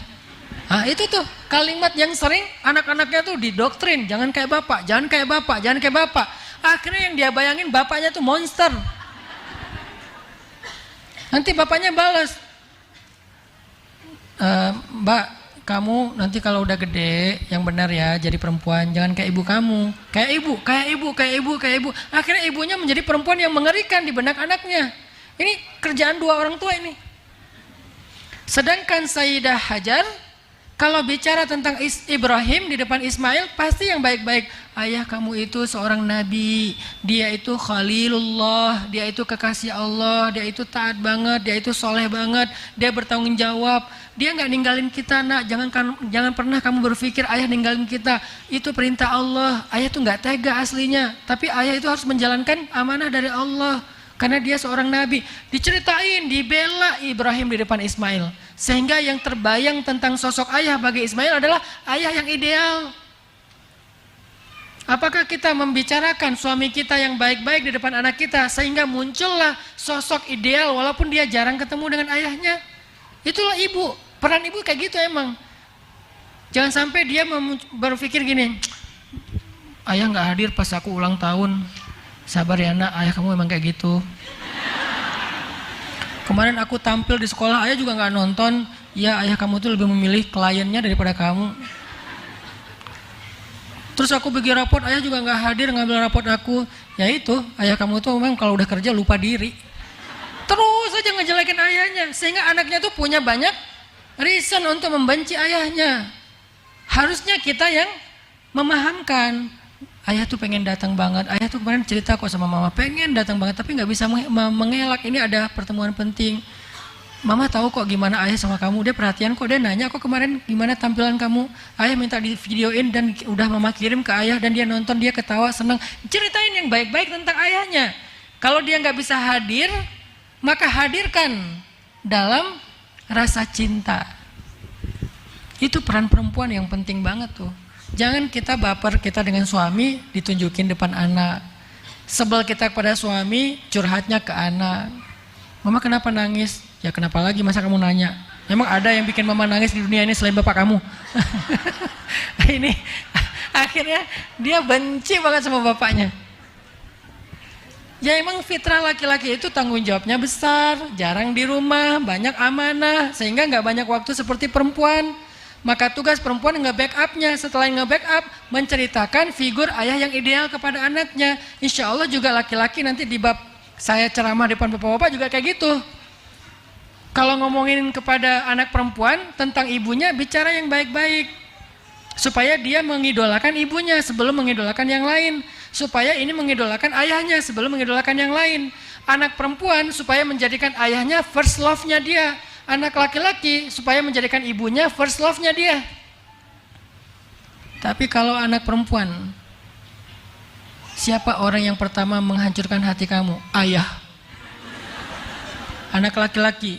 Nah itu tuh kalimat yang sering anak-anaknya tuh didoktrin, jangan kayak bapak, jangan kayak bapak, jangan kayak bapak. Akhirnya yang dia bayangin bapaknya tuh monster. Nanti bapaknya balas, Mbak, kamu nanti kalau udah gede yang benar ya, jadi perempuan, jangan kayak ibu kamu. Kayak ibu, kayak ibu, kayak ibu, kayak ibu. Akhirnya ibunya menjadi perempuan yang mengerikan di benak anaknya. Ini kerjaan dua orang tua ini. Sedangkan Sayyidah Hajar kalau bicara tentang Ibrahim di depan Ismail pasti yang baik-baik. Ayah kamu itu seorang nabi, dia itu khalilullah, dia itu kekasih Allah, dia itu taat banget, dia itu soleh banget, dia bertanggung jawab, dia nggak ninggalin kita nak, jangan pernah kamu berpikir ayah ninggalin kita, itu perintah Allah. Ayah tuh nggak tega aslinya, tapi ayah itu harus menjalankan amanah dari Allah. Karena dia seorang nabi, diceritain, dibela Ibrahim di depan Ismail. Sehingga yang terbayang tentang sosok ayah bagi Ismail adalah ayah yang ideal. Apakah kita membicarakan suami kita yang baik-baik di depan anak kita sehingga muncullah sosok ideal walaupun dia jarang ketemu dengan ayahnya? Itulah ibu, peran ibu kayak gitu emang. Jangan sampai dia berpikir gini, ayah nggak hadir pas aku ulang tahun. Sabar ya nak, ayah kamu memang kayak gitu. Kemarin aku tampil di sekolah, ayah juga nggak nonton. Ya ayah kamu tuh lebih memilih kliennya daripada kamu. Terus aku bikin raport, ayah juga nggak hadir ngambil raport aku. Ya itu, ayah kamu tuh memang kalau udah kerja lupa diri. Terus aja ngejelekin ayahnya, sehingga anaknya tuh punya banyak reason untuk membenci ayahnya. Harusnya kita yang memahamkan. Ayah tuh pengen datang banget, ayah tuh kemarin cerita kok sama mama pengen datang banget tapi nggak bisa mengelak, ini ada pertemuan penting. Mama tahu kok gimana ayah sama kamu, dia perhatian kok, dia nanya kok kemarin gimana tampilan kamu. Ayah minta di videoin dan udah mama kirim ke ayah dan dia nonton, dia ketawa senang, ceritain yang baik-baik tentang ayahnya. Kalau dia nggak bisa hadir, maka hadirkan dalam rasa cinta. Itu peran perempuan yang penting banget tuh. Jangan kita baper kita dengan suami ditunjukin depan anak. Sebel kita kepada suami curhatnya ke anak. Mama kenapa nangis? Ya kenapa lagi, masa kamu nanya? Emang ada yang bikin mama nangis di dunia ini selain bapak kamu? Ini akhirnya dia benci banget sama bapaknya. Ya emang fitrah laki-laki itu tanggung jawabnya besar, jarang di rumah, banyak amanah, sehingga nggak banyak waktu seperti perempuan. Maka tugas perempuan nge-backupnya, setelah nge-backup menceritakan figur ayah yang ideal kepada anaknya. Insya Allah juga laki-laki nanti di bab saya ceramah depan bapak-bapak juga kayak gitu. Kalau ngomongin kepada anak perempuan tentang ibunya, bicara yang baik-baik supaya dia mengidolakan ibunya sebelum mengidolakan yang lain, supaya ini mengidolakan ayahnya sebelum mengidolakan yang lain. Anak perempuan supaya menjadikan ayahnya first love-nya dia. Anak laki-laki supaya menjadikan ibunya first love-nya dia. Tapi kalau anak perempuan, siapa orang yang pertama menghancurkan hati kamu? Ayah. Anak laki-laki,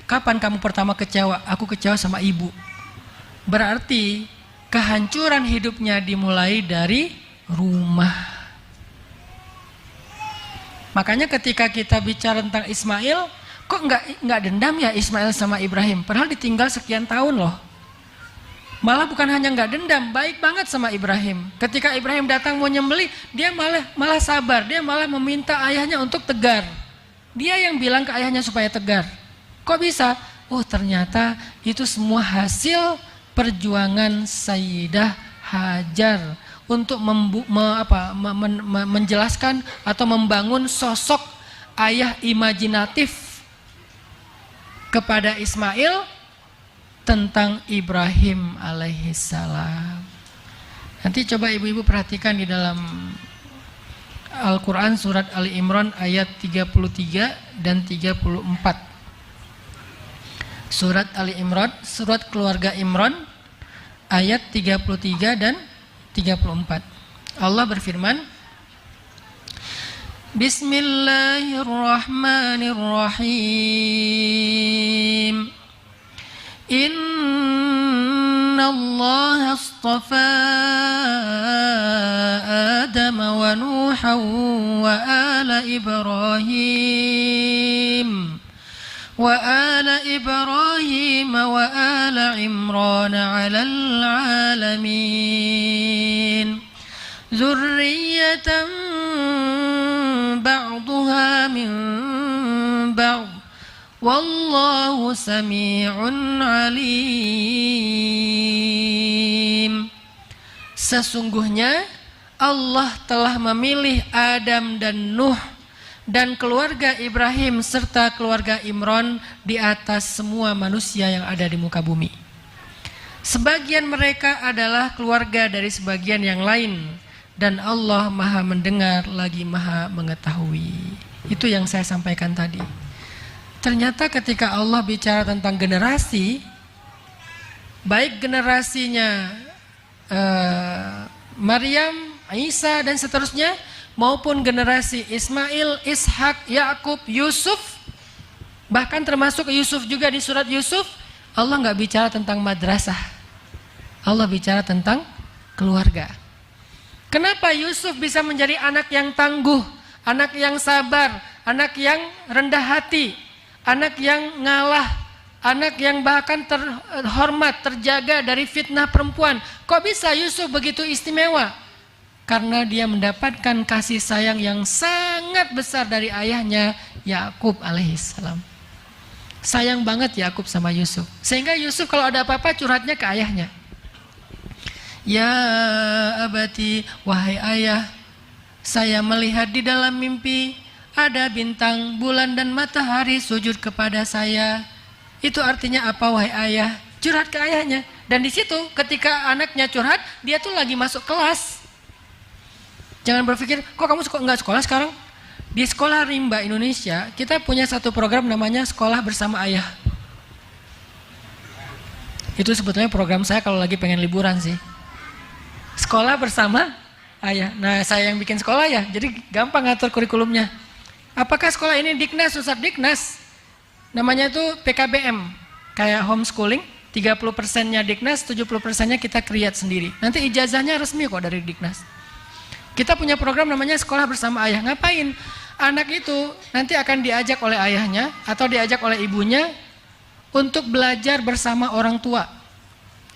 kapan kamu pertama kecewa? Aku kecewa sama ibu. Berarti kehancuran hidupnya dimulai dari rumah. Makanya ketika kita bicara tentang Ismail, kok nggak dendam ya Ismail sama Ibrahim? Padahal ditinggal sekian tahun loh. Malah bukan hanya nggak dendam, baik banget sama Ibrahim. Ketika Ibrahim datang mau nyembelih, dia malah sabar. Dia malah meminta ayahnya untuk tegar. Dia yang bilang ke ayahnya supaya tegar. Kok bisa? Oh ternyata itu semua hasil perjuangan Sayyidah Hajar untuk menjelaskan atau membangun sosok ayah imajinatif kepada Ismail tentang Ibrahim alaihissalam. Nanti coba ibu-ibu perhatikan di dalam Al-Quran surat Ali Imran ayat 33 dan 34. Surat Ali Imran, surat keluarga Imran ayat 33 dan 34. Allah berfirman, Bismillahirrahmanirrahim. Inna Allah astafa Adam wa Nuhan wa ala Ibrahim wa ala Imran ala alamin Zurriyatan ba'duha min ba'd Wallahu sami'un alim. Sesungguhnya Allah telah memilih Adam dan Nuh dan keluarga Ibrahim serta keluarga Imran di atas semua manusia yang ada di muka bumi. Sebagian mereka adalah keluarga dari sebagian yang lain dan Allah Maha mendengar lagi Maha mengetahui. Itu yang saya sampaikan tadi. Ternyata ketika Allah bicara tentang generasi, baik generasinya Maryam, Isa dan seterusnya, maupun generasi Ismail, Ishak, Yakub, Yusuf, bahkan termasuk Yusuf juga di surat Yusuf, Allah nggak bicara tentang madrasah, Allah bicara tentang keluarga. Kenapa Yusuf bisa menjadi anak yang tangguh, anak yang sabar, anak yang rendah hati, anak yang ngalah, anak yang bahkan terhormat, terjaga dari fitnah perempuan? Kok bisa Yusuf begitu istimewa? Karena dia mendapatkan kasih sayang yang sangat besar dari ayahnya Yakub alaihissalam. Sayang banget Yakub sama Yusuf, sehingga Yusuf kalau ada apa-apa curhatnya ke ayahnya. Ya abati, wahai ayah, saya melihat di dalam mimpi ada bintang, bulan dan matahari sujud kepada saya. Itu artinya apa wahai ayah? Curhat ke ayahnya. Dan di situ ketika anaknya curhat, dia tuh lagi masuk kelas. Jangan berpikir, kok kamu nggak sekolah sekarang? Di sekolah rimba Indonesia, kita punya satu program namanya Sekolah Bersama Ayah. Itu sebetulnya program saya kalau lagi pengen liburan sih. Sekolah Bersama Ayah. Nah, saya yang bikin sekolah ya, jadi gampang ngatur kurikulumnya. Apakah sekolah ini Diknas, Ustadz? Diknas. Namanya itu PKBM, kayak homeschooling, 30%-nya Diknas, 70%-nya kita create sendiri. Nanti ijazahnya resmi kok dari Diknas. Kita punya program namanya Sekolah Bersama Ayah. Ngapain? Anak itu nanti akan diajak oleh ayahnya atau diajak oleh ibunya untuk belajar bersama orang tua.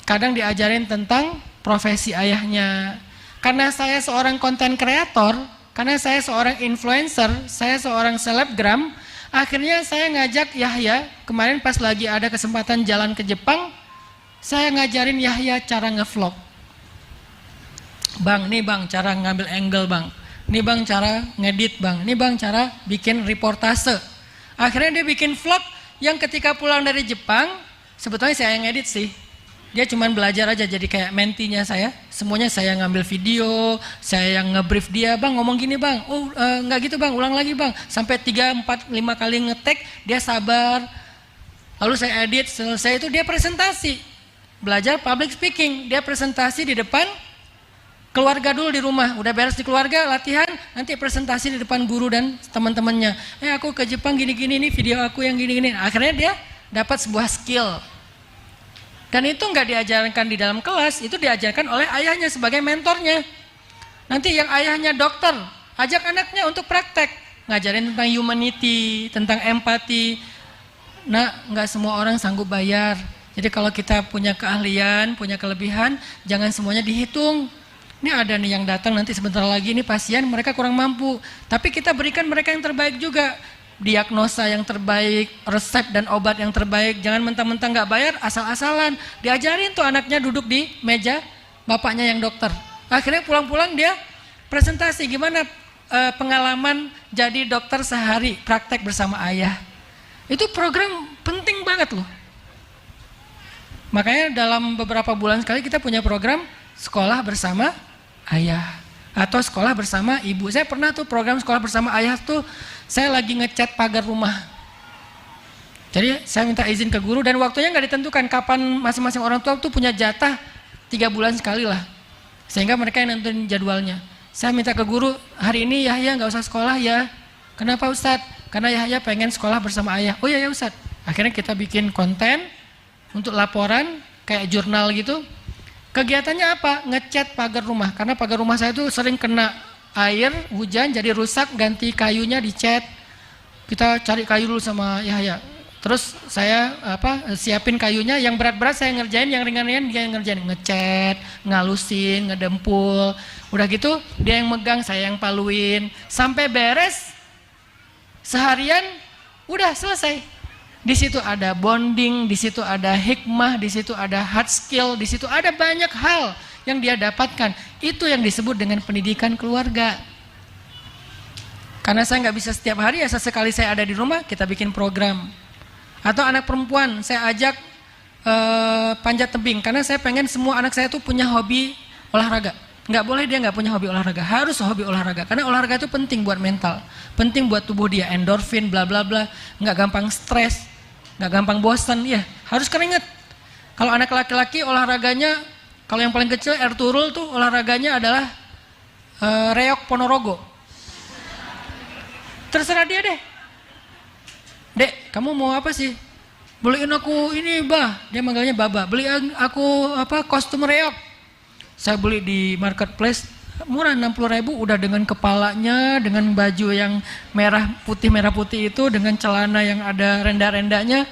Kadang diajarin tentang profesi ayahnya. Karena saya seorang konten kreator, karena saya seorang influencer, saya seorang selebgram, akhirnya saya ngajak Yahya, kemarin pas lagi ada kesempatan jalan ke Jepang, saya ngajarin Yahya cara ngevlog. Bang, nih bang cara ngambil angle bang, nih bang cara ngedit bang, nih bang cara bikin reportase. Akhirnya dia bikin vlog yang ketika pulang dari Jepang, sebetulnya saya yang ngedit sih. Dia cuma belajar aja jadi kayak mentinya saya. Semuanya saya ngambil video, saya yang ngebrief dia, bang ngomong gini bang, oh nggak gitu bang, ulang lagi bang. Sampai 3, 4, 5 kali ngetek, dia sabar. Lalu saya edit, selesai itu dia presentasi. Belajar public speaking, dia presentasi di depan keluarga dulu di rumah. Udah beres di keluarga, latihan, nanti presentasi di depan guru dan teman-temannya. Aku ke Jepang gini-gini, ini video aku yang gini-gini. Akhirnya dia dapat sebuah skill. Dan itu nggak diajarkan di dalam kelas, itu diajarkan oleh ayahnya sebagai mentornya. Nanti yang ayahnya dokter, ajak anaknya untuk praktek, ngajarin tentang humanity, tentang empati. Nah, nggak semua orang sanggup bayar. Jadi kalau kita punya keahlian, punya kelebihan, jangan semuanya dihitung. Ini ada nih yang datang nanti sebentar lagi, ini pasien mereka kurang mampu. Tapi kita berikan mereka yang terbaik juga. Diagnosa yang terbaik, resep dan obat yang terbaik. Jangan mentang-mentang nggak bayar, asal-asalan. Diajarin tuh anaknya duduk di meja bapaknya yang dokter. Akhirnya pulang-pulang dia presentasi gimana pengalaman jadi dokter sehari praktek bersama ayah. Itu program penting banget loh. Makanya dalam beberapa bulan sekali kita punya program Sekolah Bersama Ayah atau Sekolah Bersama Ibu. Saya pernah tuh program Sekolah Bersama Ayah tuh, saya lagi ngecat pagar rumah. Jadi saya minta izin ke guru dan waktunya nggak ditentukan kapan masing-masing orang tua tuh punya jatah 3 bulan sekali lah. Sehingga mereka yang nentuin jadwalnya. Saya minta ke guru, hari ini Yahya nggak usah sekolah ya. Kenapa Ustadz? Karena Yahya pengen sekolah bersama ayah. Oh iya ya Ustadz. Akhirnya kita bikin konten untuk laporan kayak jurnal gitu. Kegiatannya apa? Ngecat pagar rumah. Karena pagar rumah saya itu sering kena air, hujan jadi rusak, ganti kayunya dicat. Kita cari kayu dulu sama Yahya. Terus saya siapin kayunya, yang berat-berat saya ngerjain, yang ringan-ringan dia yang ngerjain, ngecat, ngalusin, ngedempul. Udah gitu dia yang megang, saya yang paluin. Sampai beres seharian udah selesai. Di situ ada bonding, di situ ada hikmah, di situ ada hard skill, di situ ada banyak hal yang dia dapatkan. Itu yang disebut dengan pendidikan keluarga. Karena saya nggak bisa setiap hari, ya sesekali saya ada di rumah, kita bikin program. Atau anak perempuan, saya ajak panjat tebing, karena saya pengen semua anak saya tuh punya hobi olahraga. Nggak boleh dia nggak punya hobi olahraga, harus hobi olahraga. Karena olahraga itu penting buat mental, penting buat tubuh dia, endorfin, bla bla bla, nggak gampang stres, nggak gampang bosan, ya harus keringet. Kalau anak laki-laki olahraganya, kalau yang paling kecil Ertuğrul tuh olahraganya adalah reok Ponorogo. Terserah dia deh. Dek, kamu mau apa sih? Beliin aku ini bah, dia manggilnya Baba. Beliin aku kostum reok. Saya beli di marketplace, murah 60.000, udah dengan kepalanya, dengan baju yang merah putih itu, dengan celana yang ada renda-rendanya.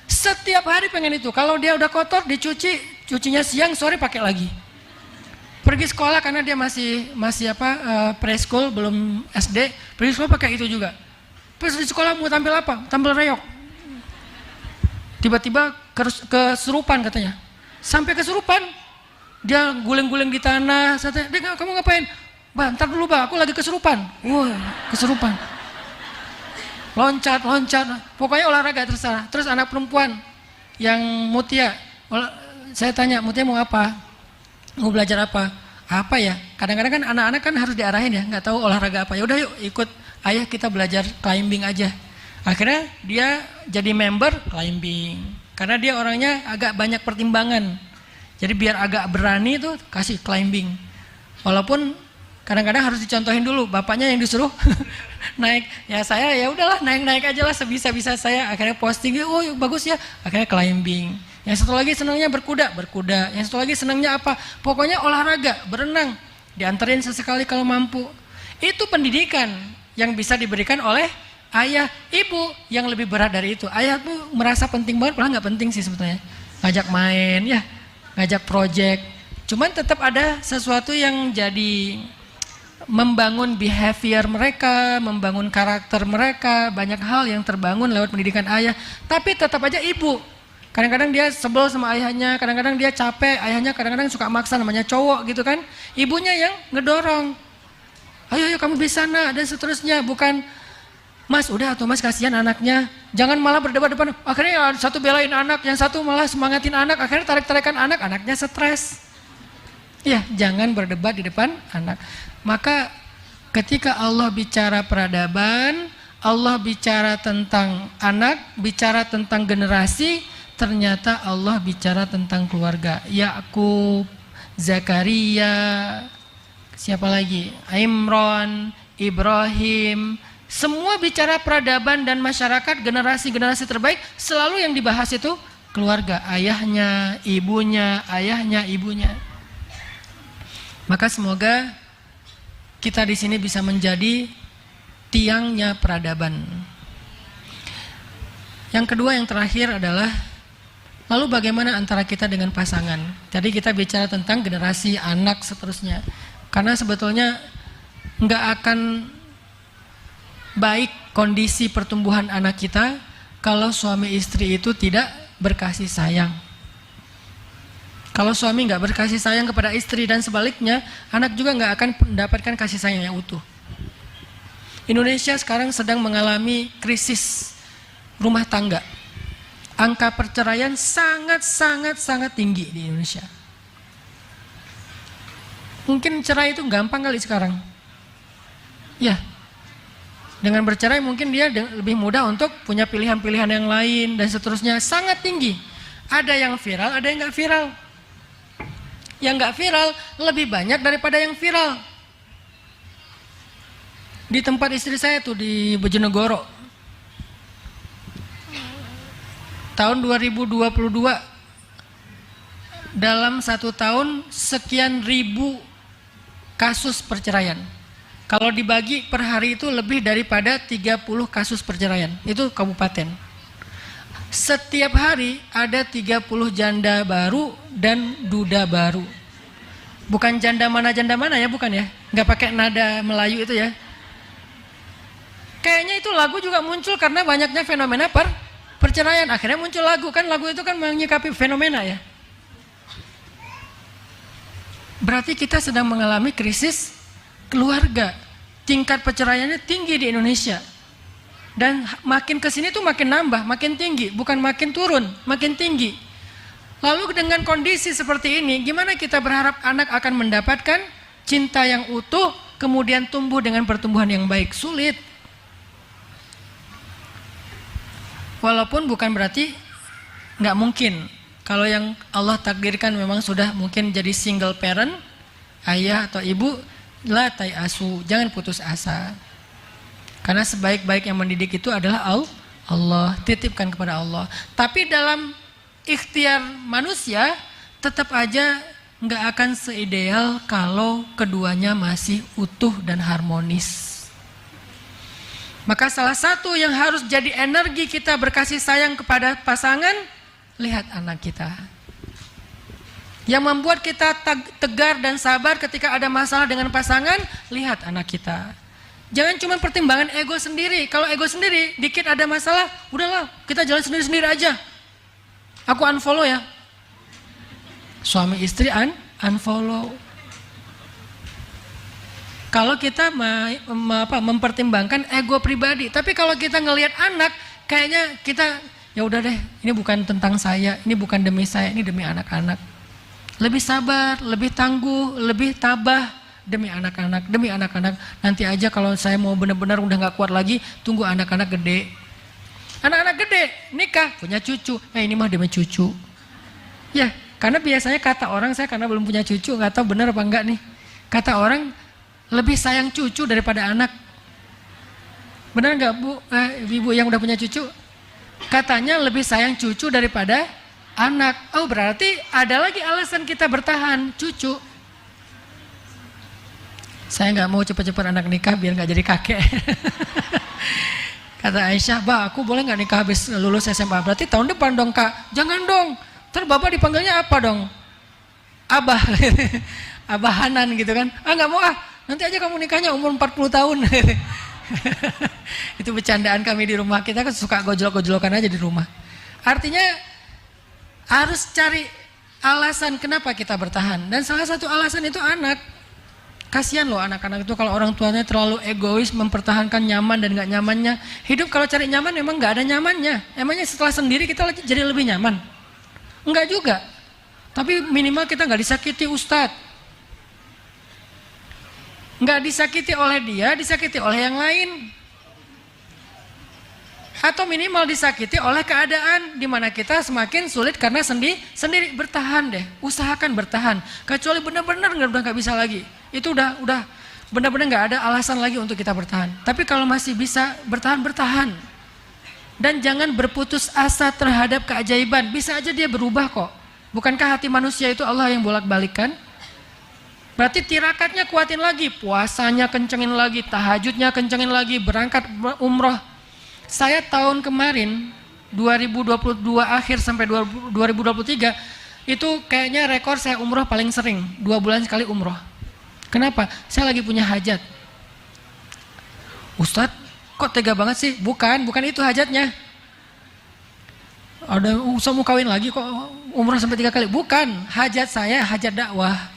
Setiap hari pengen itu. Kalau dia udah kotor dicuci, cucinya siang, sore pakai lagi. Pergi sekolah karena dia masih preschool, belum SD, pergi sekolah pakai itu juga. Terus di sekolah mau tampil apa? Tampil reok. Tiba-tiba kesurupan katanya. Sampai kesurupan, dia guling-guling di tanah. Saya tanya, kamu ngapain? Bah, ntar dulu bah, aku lagi kesurupan. Wah, kesurupan. Loncat. Pokoknya olahraga terserah. Terus anak perempuan yang Mutia, saya tanya, Mutia mau apa? Mau belajar apa? Apa ya? Kadang-kadang kan anak-anak kan harus diarahin ya, nggak tahu olahraga apa. Ya udah yuk ikut ayah kita belajar climbing aja. Akhirnya dia jadi member climbing. Karena dia orangnya agak banyak pertimbangan. Jadi biar agak berani tuh kasih climbing. Walaupun kadang-kadang harus dicontohin dulu, bapaknya yang disuruh naik. Ya saya ya udahlah naik-naik aja lah sebisa-bisa saya. Akhirnya posting, oh bagus ya. Akhirnya climbing. Yang satu lagi senangnya berkuda. Yang satu lagi senangnya apa? Pokoknya olahraga, berenang. Dianterin sesekali kalau mampu. Itu pendidikan yang bisa diberikan oleh ayah, ibu yang lebih berat dari itu. Ayah tuh merasa penting banget, padahal nggak penting sih sebetulnya. Ngajak main, ya, ngajak project. Cuman tetap ada sesuatu yang jadi membangun behavior mereka, membangun karakter mereka, banyak hal yang terbangun lewat pendidikan ayah. Tapi tetap aja ibu. Kadang-kadang dia sebel sama ayahnya, kadang-kadang dia capek, ayahnya kadang-kadang suka maksa, namanya cowok gitu kan. Ibunya yang ngedorong. Ayo kamu bisa nak, dan seterusnya. Bukan, Mas udah tuh Mas kasihan anaknya. Jangan malah berdebat-debat. Akhirnya satu belain anak, yang satu malah semangatin anak. Akhirnya tarik-tarikan anak, anaknya stres. Ya, jangan berdebat di depan anak. Maka ketika Allah bicara peradaban, Allah bicara tentang anak, bicara tentang generasi, ternyata Allah bicara tentang keluarga. Yakub, Zakaria, siapa lagi? Imran, Ibrahim, semua bicara peradaban dan masyarakat, generasi-generasi terbaik, selalu yang dibahas itu keluarga, ayahnya, ibunya, ayahnya, ibunya. Maka semoga kita di sini bisa menjadi tiangnya peradaban. Yang kedua, yang terakhir adalah lalu bagaimana antara kita dengan pasangan. Tadi kita bicara tentang generasi, anak, seterusnya. Karena sebetulnya nggak akan baik kondisi pertumbuhan anak kita kalau suami istri itu tidak berkasih sayang. Kalau suami nggak berkasih sayang kepada istri dan sebaliknya, anak juga nggak akan mendapatkan kasih sayang yang utuh. Indonesia sekarang sedang mengalami krisis rumah tangga. Angka perceraian sangat tinggi di Indonesia. Mungkin cerai itu gampang kali sekarang. Ya, dengan bercerai mungkin dia lebih mudah untuk punya pilihan-pilihan yang lain dan seterusnya. Sangat tinggi. Ada yang viral, ada yang nggak viral. Yang nggak viral lebih banyak daripada yang viral. Di tempat istri saya tuh di Bojonegoro. Tahun 2022, dalam 1 tahun sekian ribu kasus perceraian. Kalau dibagi per hari itu lebih daripada 30 kasus perceraian. Itu kabupaten. Setiap hari ada 30 janda baru dan duda baru. Bukan janda mana ya, bukan ya. Nggak pakai nada Melayu itu ya. Kayaknya itu lagu juga muncul karena banyaknya fenomena perceraian. Akhirnya muncul lagu, kan lagu itu kan menyikapi fenomena ya. Berarti kita sedang mengalami krisis keluarga. Tingkat perceraiannya tinggi di Indonesia. Dan makin kesini tuh makin nambah, makin tinggi. Bukan makin turun, makin tinggi. Lalu dengan kondisi seperti ini, gimana kita berharap anak akan mendapatkan cinta yang utuh, kemudian tumbuh dengan pertumbuhan yang baik? Sulit. Walaupun bukan berarti nggak mungkin. Kalau yang Allah takdirkan memang sudah mungkin jadi single parent, ayah atau ibu, la tayasu, jangan putus asa. Karena sebaik-baik yang mendidik itu adalah Allah, titipkan kepada Allah. Tapi dalam ikhtiar manusia, tetap aja nggak akan seideal kalau keduanya masih utuh dan harmonis. Maka salah satu yang harus jadi energi kita berkasih sayang kepada pasangan, lihat anak kita. Yang membuat kita tegar dan sabar ketika ada masalah dengan pasangan, lihat anak kita. Jangan cuma pertimbangan ego sendiri. Kalau ego sendiri, dikit ada masalah, udahlah kita jalan sendiri-sendiri aja. Aku unfollow ya. Suami istri unfollow. Kalau kita mempertimbangkan ego pribadi, tapi kalau kita ngelihat anak, kayaknya kita ya udah deh, ini bukan tentang saya, ini bukan demi saya, ini demi anak-anak. Lebih sabar, lebih tangguh, lebih tabah demi anak-anak, demi anak-anak. Nanti aja kalau saya mau benar-benar udah nggak kuat lagi, tunggu anak-anak gede. Anak-anak gede, nikah, punya cucu. Ini mah demi cucu. Ya, karena biasanya kata orang, saya karena belum punya cucu, nggak tahu benar apa enggak nih. Kata orang lebih sayang cucu daripada anak. Benar nggak Bu, ibu yang udah punya cucu? Katanya lebih sayang cucu daripada anak. Oh berarti ada lagi alasan kita bertahan, cucu. Saya nggak mau cepat-cepat anak nikah biar nggak jadi kakek. Kata Aisyah, Bah aku boleh nggak nikah habis lulus SMA? Berarti tahun depan dong Kak. Jangan dong, terus Bapak dipanggilnya apa dong? Abah. Abah Hanan gitu kan. Nggak mau nanti aja kamu nikahnya umur 40 tahun. Itu bercandaan kami di rumah. Kita kan suka gojlok-gojlokan aja di rumah. Artinya harus cari alasan kenapa kita bertahan. Dan salah satu alasan itu anak. Kasihan loh anak-anak itu kalau orang tuanya terlalu egois mempertahankan nyaman dan gak nyamannya. Hidup kalau cari nyaman memang gak ada nyamannya. Emangnya setelah sendiri kita jadi lebih nyaman? Enggak juga. Tapi minimal kita gak disakiti Ustadz. Nggak disakiti oleh dia, disakiti oleh yang lain. Atau minimal disakiti oleh keadaan di mana kita semakin sulit karena sendiri. Bertahan deh, usahakan bertahan. Kecuali benar-benar udah nggak bisa lagi. Itu udah benar-benar nggak ada alasan lagi untuk kita bertahan. Tapi kalau masih bisa bertahan. Dan jangan berputus asa terhadap keajaiban. Bisa aja dia berubah kok. Bukankah hati manusia itu Allah yang bolak-balikkan? Berarti tirakatnya kuatin lagi, puasanya kencengin lagi, tahajudnya kencengin lagi, berangkat umroh. Saya tahun kemarin 2022 akhir sampai 2023 itu kayaknya rekor saya umroh paling sering, 2 bulan sekali umroh. Kenapa? Saya lagi punya hajat. Ustadz kok tega banget sih? Bukan itu hajatnya. Ada usah mau kawin lagi kok umroh sampai 3 kali? Bukan, hajat saya hajat dakwah.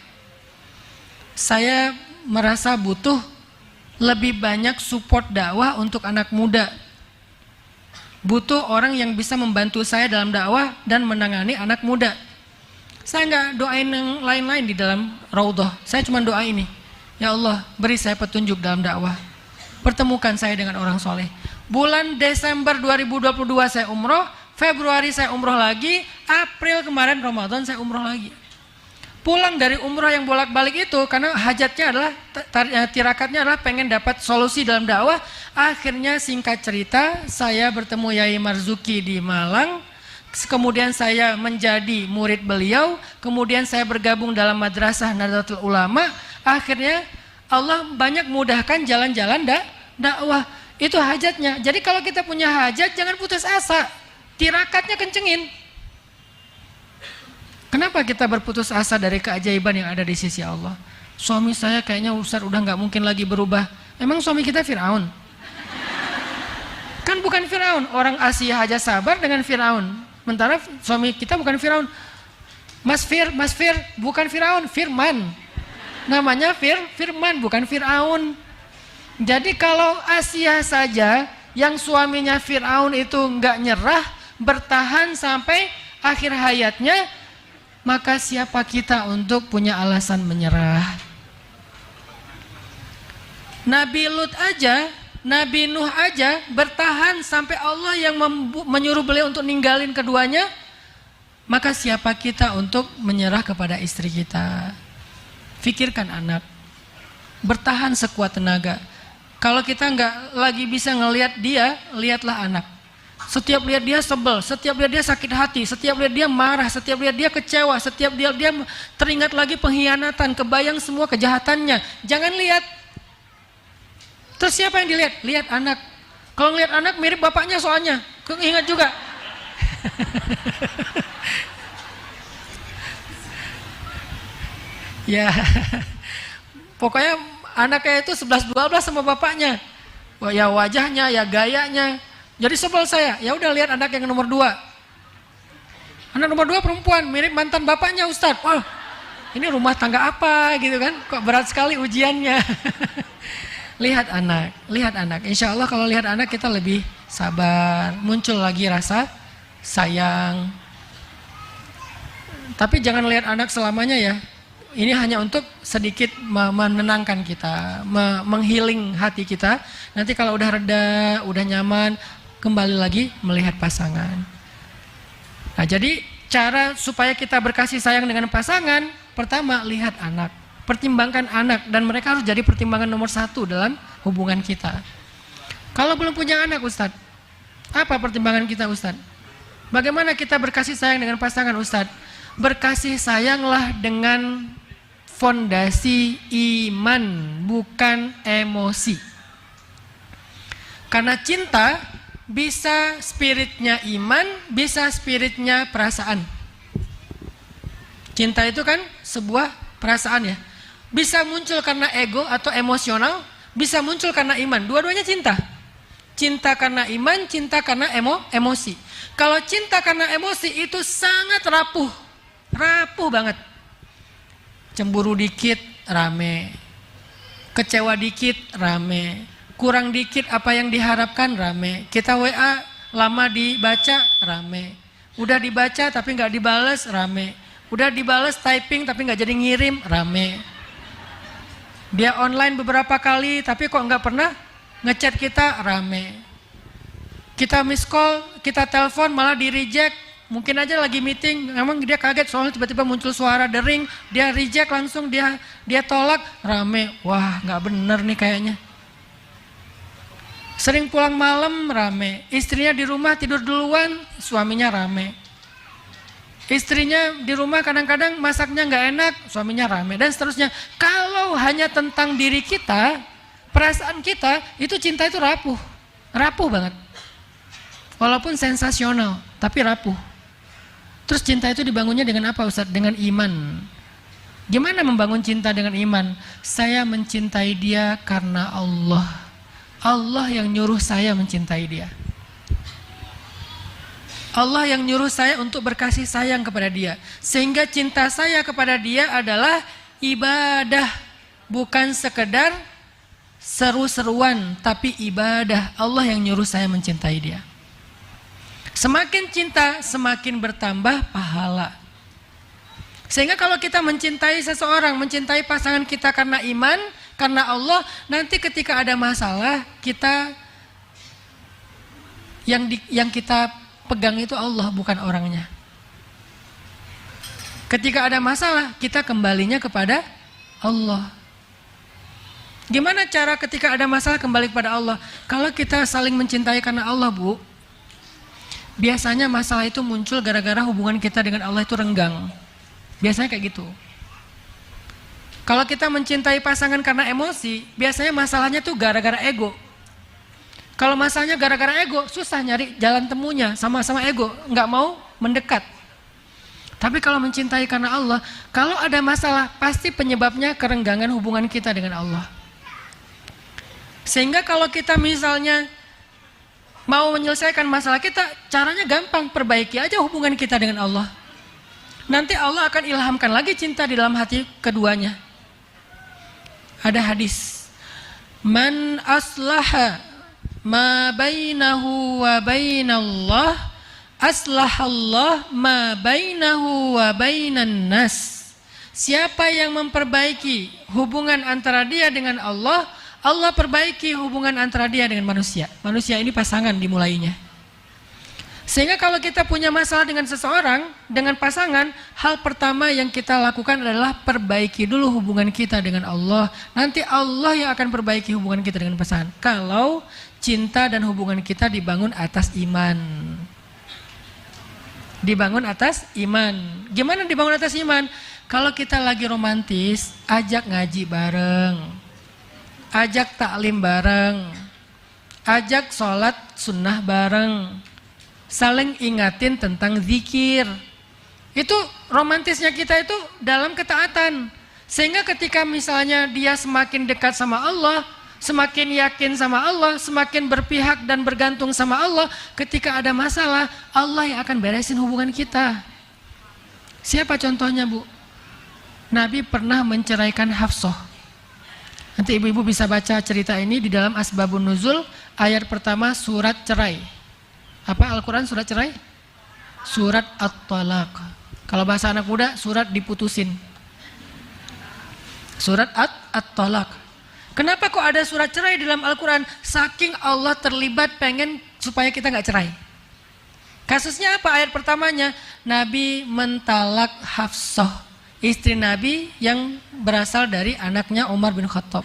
Saya merasa butuh lebih banyak support dakwah untuk anak muda. Butuh orang yang bisa membantu saya dalam dakwah dan menangani anak muda. Saya nggak doain yang lain-lain di dalam raudhah. Saya cuma doa ini. Ya Allah, beri saya petunjuk dalam dakwah. Pertemukan saya dengan orang soleh. Bulan Desember 2022 saya umroh, Februari saya umroh lagi, April kemarin Ramadan saya umroh lagi. pulang dari umrah yang bolak-balik itu karena hajatnya adalah tirakatnya adalah pengen dapat solusi dalam dakwah. Akhirnya singkat cerita saya bertemu Yai Marzuki di Malang, kemudian saya menjadi murid beliau, kemudian saya bergabung dalam madrasah Nahdlatul Ulama. Akhirnya Allah banyak mudahkan jalan-jalan dakwah. Itu hajatnya. Jadi kalau kita punya hajat jangan putus asa, tirakatnya kencengin. Kenapa kita berputus asa dari keajaiban yang ada di sisi Allah? Suami saya kayaknya Ustaz udah nggak mungkin lagi berubah. Emang suami kita Fir'aun? Kan bukan Fir'aun. Orang Asia aja sabar dengan Fir'aun. Sementara suami kita bukan Fir'aun. Mas Fir, bukan Fir'aun, Firman. Namanya Firman, bukan Fir'aun. Jadi kalau Asia saja yang suaminya Fir'aun itu nggak nyerah, bertahan sampai akhir hayatnya, maka siapa kita untuk punya alasan menyerah? Nabi Lut aja, Nabi Nuh aja bertahan sampai Allah yang menyuruh beliau untuk ninggalin keduanya. Maka siapa kita untuk menyerah kepada istri kita? Fikirkan anak, bertahan sekuat tenaga. Kalau kita nggak lagi bisa ngelihat dia, lihatlah anak. Setiap lihat dia sebel, setiap lihat dia sakit hati, setiap lihat dia marah, setiap lihat dia kecewa, setiap dia teringat lagi pengkhianatan, kebayang semua kejahatannya. Jangan lihat. Terus siapa yang dilihat? Lihat anak. Kalau ngelihat anak mirip bapaknya soalnya. Ingat juga. Ya. Pokoknya anaknya itu 11-12 sama bapaknya. Ya wajahnya, ya gayanya. Jadi sebel saya, ya udah lihat anak yang nomor 2. Anak nomor 2 perempuan, mirip mantan bapaknya Ustadz. Wah, ini rumah tangga apa gitu kan? Kok berat sekali ujiannya. Lihat anak. Insya Allah kalau lihat anak kita lebih sabar, muncul lagi rasa sayang. Tapi jangan lihat anak selamanya ya. Ini hanya untuk sedikit menenangkan kita, menghealing hati kita. Nanti kalau udah reda, udah nyaman, kembali lagi melihat pasangan. Nah, jadi cara supaya kita berkasih sayang dengan pasangan, pertama lihat anak, pertimbangkan anak, dan mereka harus jadi pertimbangan nomor 1 dalam hubungan kita. Kalau belum punya anak Ustadz, apa pertimbangan kita Ustadz? Bagaimana kita berkasih sayang dengan pasangan Ustadz? Berkasih sayanglah dengan fondasi iman, bukan emosi. Karena cinta bisa spiritnya iman, bisa spiritnya perasaan. Cinta itu kan sebuah perasaan ya. Bisa muncul karena ego atau emosional, bisa muncul karena iman. Dua-duanya cinta. Cinta karena iman, cinta karena emosi. Kalau cinta karena emosi itu sangat rapuh. Rapuh banget. Cemburu dikit rame, kecewa dikit rame, kurang dikit apa yang diharapkan rame. Kita WA lama dibaca rame, udah dibaca tapi nggak dibales rame, udah dibales typing tapi nggak jadi ngirim rame. Dia online beberapa kali tapi kok nggak pernah ngechat kita rame. Kita miss call, kita telepon malah di reject. Mungkin aja lagi meeting, memang dia kaget soalnya tiba-tiba muncul suara dering, dia reject langsung, dia tolak, rame. Wah, nggak bener nih kayaknya. Sering pulang malam rame, istrinya di rumah tidur duluan, suaminya rame. Istrinya di rumah kadang-kadang masaknya nggak enak, suaminya rame, dan seterusnya. Kalau hanya tentang diri kita, perasaan kita, itu cinta itu rapuh banget. Walaupun sensasional, tapi rapuh. Terus cinta itu dibangunnya dengan apa Ustadz? Dengan iman. Gimana membangun cinta dengan iman? Saya mencintai dia karena Allah. Allah yang nyuruh saya mencintai dia. Allah yang nyuruh saya untuk berkasih sayang kepada dia. Sehingga cinta saya kepada dia adalah ibadah. Bukan sekedar seru-seruan, tapi ibadah. Allah yang nyuruh saya mencintai dia. Semakin cinta, semakin bertambah pahala. Sehingga kalau kita mencintai seseorang, mencintai pasangan kita karena iman, karena Allah, nanti ketika ada masalah, kita yang kita pegang itu Allah, bukan orangnya. Ketika ada masalah, kita kembalinya kepada Allah. Gimana cara ketika ada masalah kembali kepada Allah? Kalau kita saling mencintai karena Allah, Bu, biasanya masalah itu muncul gara-gara hubungan kita dengan Allah itu renggang. Biasanya kayak gitu. Kalau kita mencintai pasangan karena emosi, biasanya masalahnya tuh gara-gara ego. Kalau masalahnya gara-gara ego, susah nyari jalan temunya, sama-sama ego, nggak mau mendekat. Tapi kalau mencintai karena Allah, kalau ada masalah, pasti penyebabnya kerenggangan hubungan kita dengan Allah. Sehingga kalau kita misalnya mau menyelesaikan masalah kita, caranya gampang, perbaiki aja hubungan kita dengan Allah. Nanti Allah akan ilhamkan lagi cinta di dalam hati keduanya. Ada hadis, man aslaha ma bainahu wa bainallah, aslahallah ma bainahu wa bainan nas. Siapa yang memperbaiki hubungan antara dia dengan Allah, Allah perbaiki hubungan antara dia dengan manusia. Manusia ini pasangan dimulainya. Sehingga kalau kita punya masalah dengan seseorang, dengan pasangan, hal pertama yang kita lakukan adalah perbaiki dulu hubungan kita dengan Allah. Nanti Allah yang akan perbaiki hubungan kita dengan pasangan. Kalau cinta dan hubungan kita dibangun atas iman. Dibangun atas iman. Gimana dibangun atas iman? Kalau kita lagi romantis, ajak ngaji bareng. Ajak taklim bareng, ajak sholat sunnah bareng, saling ingatin tentang zikir. Itu romantisnya kita itu dalam ketaatan. Sehingga ketika misalnya dia semakin dekat sama Allah, semakin yakin sama Allah, semakin berpihak dan bergantung sama Allah, ketika ada masalah, Allah yang akan beresin hubungan kita. Siapa contohnya, Bu? Nabi pernah menceraikan Hafsah. Nanti ibu-ibu bisa baca cerita ini di dalam Asbabun Nuzul, ayat pertama surat cerai. Apa Al-Quran surat cerai? Surat At-Talaq. Kalau bahasa anak muda, surat diputusin. Surat At-Talaq. Kenapa kok ada surat cerai di dalam Al-Quran? Saking Allah terlibat pengen supaya kita nggak cerai. Kasusnya apa? Ayat pertamanya, Nabi mentalak Hafsah, istri Nabi yang berasal dari anaknya Umar bin Khattab.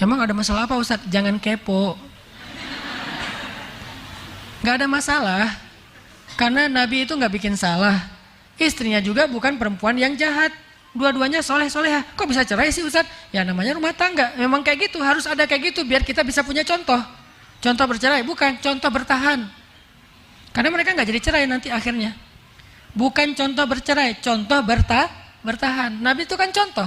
Emang ada masalah apa, Ustadz? Jangan kepo. Gak ada masalah, karena Nabi itu gak bikin salah. Istrinya juga bukan perempuan yang jahat. Dua-duanya soleh-soleha. Kok bisa cerai sih, Ustadz? Ya namanya rumah tangga. Memang kayak gitu, harus ada kayak gitu biar kita bisa punya contoh. Contoh bercerai, bukan contoh bertahan. Karena mereka gak jadi cerai nanti akhirnya. Bukan contoh bercerai, contoh bertahan. Nabi itu kan contoh.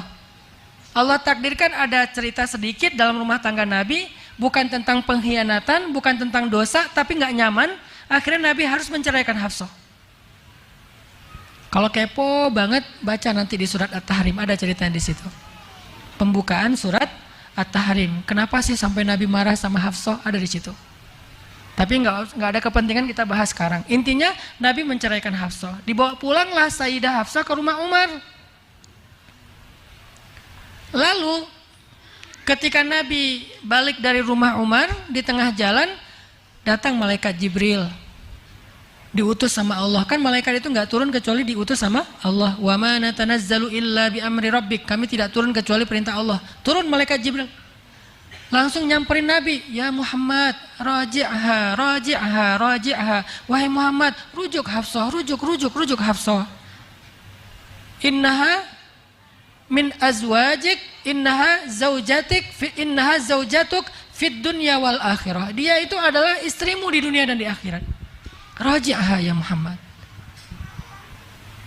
Allah takdirkan ada cerita sedikit dalam rumah tangga Nabi, bukan tentang pengkhianatan, bukan tentang dosa, tapi nggak nyaman. Akhirnya Nabi harus menceraikan Hafsah. Kalau kepo banget, baca nanti di surat At-Tahrim, ada ceritanya di situ. Pembukaan surat At-Tahrim. Kenapa sih sampai Nabi marah sama Hafsah? Ada di situ. Tapi nggak ada kepentingan kita bahas sekarang. Intinya Nabi menceraikan Hafsah. Dibawa pulanglah Sayyidah Hafsah ke rumah Umar. Lalu ketika Nabi balik dari rumah Umar, di tengah jalan datang malaikat Jibril. Diutus sama Allah. Kan malaikat itu nggak turun kecuali diutus sama Allah. Wa ma natanazzalu illa bi amri rabbik. Kami tidak turun kecuali perintah Allah. Turun malaikat Jibril. Langsung nyamperin Nabi, ya Muhammad, raji'ha, raji'ha, raji'ha. Wahai Muhammad, rujuk Hafsah, rujuk Hafsah. Innaha min azwajik, innaha zaujatuk fid dunya wal akhirah. Dia itu adalah istrimu di dunia dan di akhirat. Raji'ha ya Muhammad.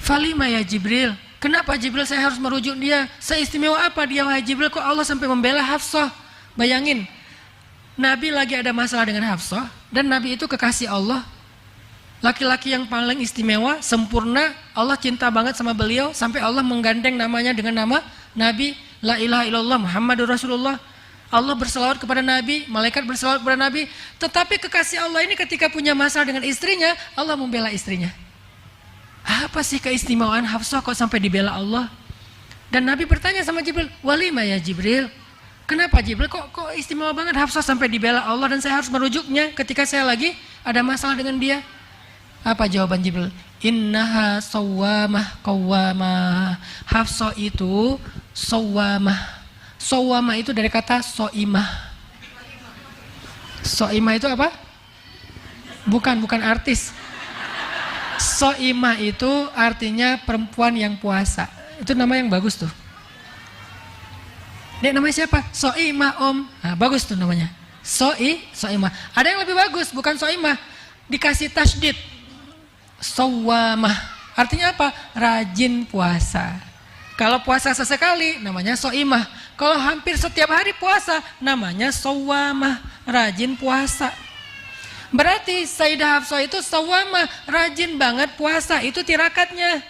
Falima ya Jibril. Kenapa Jibril saya harus merujuk dia? Seistimewa apa dia wahai Jibril kok Allah sampai membela Hafsah? Bayangin, Nabi lagi ada masalah dengan Hafsah, dan Nabi itu kekasih Allah. Laki-laki yang paling istimewa, sempurna, Allah cinta banget sama beliau, sampai Allah menggandeng namanya dengan nama Nabi, La ilaha illallah Muhammadur Rasulullah. Allah berselawat kepada Nabi, malaikat berselawat kepada Nabi. Tetapi kekasih Allah ini ketika punya masalah dengan istrinya, Allah membela istrinya. Apa sih keistimewaan Hafsah kok sampai dibela Allah? Dan Nabi bertanya sama Jibril, walima ya Jibril? Kenapa Jibril kok istimewa banget Hafsah sampai dibela Allah dan saya harus merujuknya ketika saya lagi ada masalah dengan dia? Apa jawaban Jibril? Innaha sawwamah qawwamah. Hafsah itu sawwamah. Sawwamah itu dari kata soimah. Soimah itu apa? Bukan artis. Soimah itu artinya perempuan yang puasa. Itu nama yang bagus tuh. Dek, namanya siapa? Soimah om. Nah, bagus tuh namanya. Soimah. Ada yang lebih bagus, bukan soimah. Dikasih tasydid. Sawwamah. Artinya apa? Rajin puasa. Kalau puasa sesekali, namanya soimah. Kalau hampir setiap hari puasa, namanya sawwamah. Rajin puasa. Berarti Sayyidah Hafsah itu sawwamah. Rajin banget puasa. Itu tirakatnya.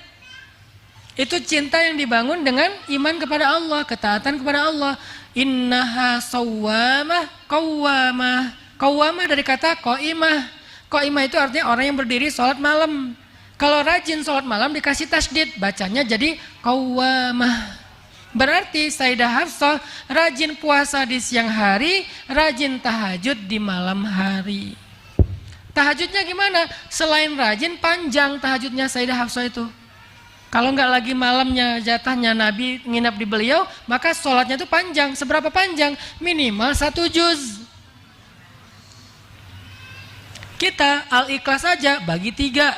Itu cinta yang dibangun dengan iman kepada Allah, ketaatan kepada Allah. Innaha sawwamah qawwamah. Qawwamah dari kata qaimah. Qaimah itu artinya orang yang berdiri sholat malam. Kalau rajin sholat malam dikasih tasydid, bacanya jadi qawwamah. Berarti Sayyidah Hafsah rajin puasa di siang hari, rajin tahajud di malam hari. Tahajudnya gimana? Selain rajin, panjang tahajudnya Sayyidah Hafsah itu. Kalau nggak lagi malamnya jatahnya Nabi nginap di beliau, maka sholatnya itu panjang. Seberapa panjang? Minimal 1 juz. Kita Al-Ikhlas aja bagi 3.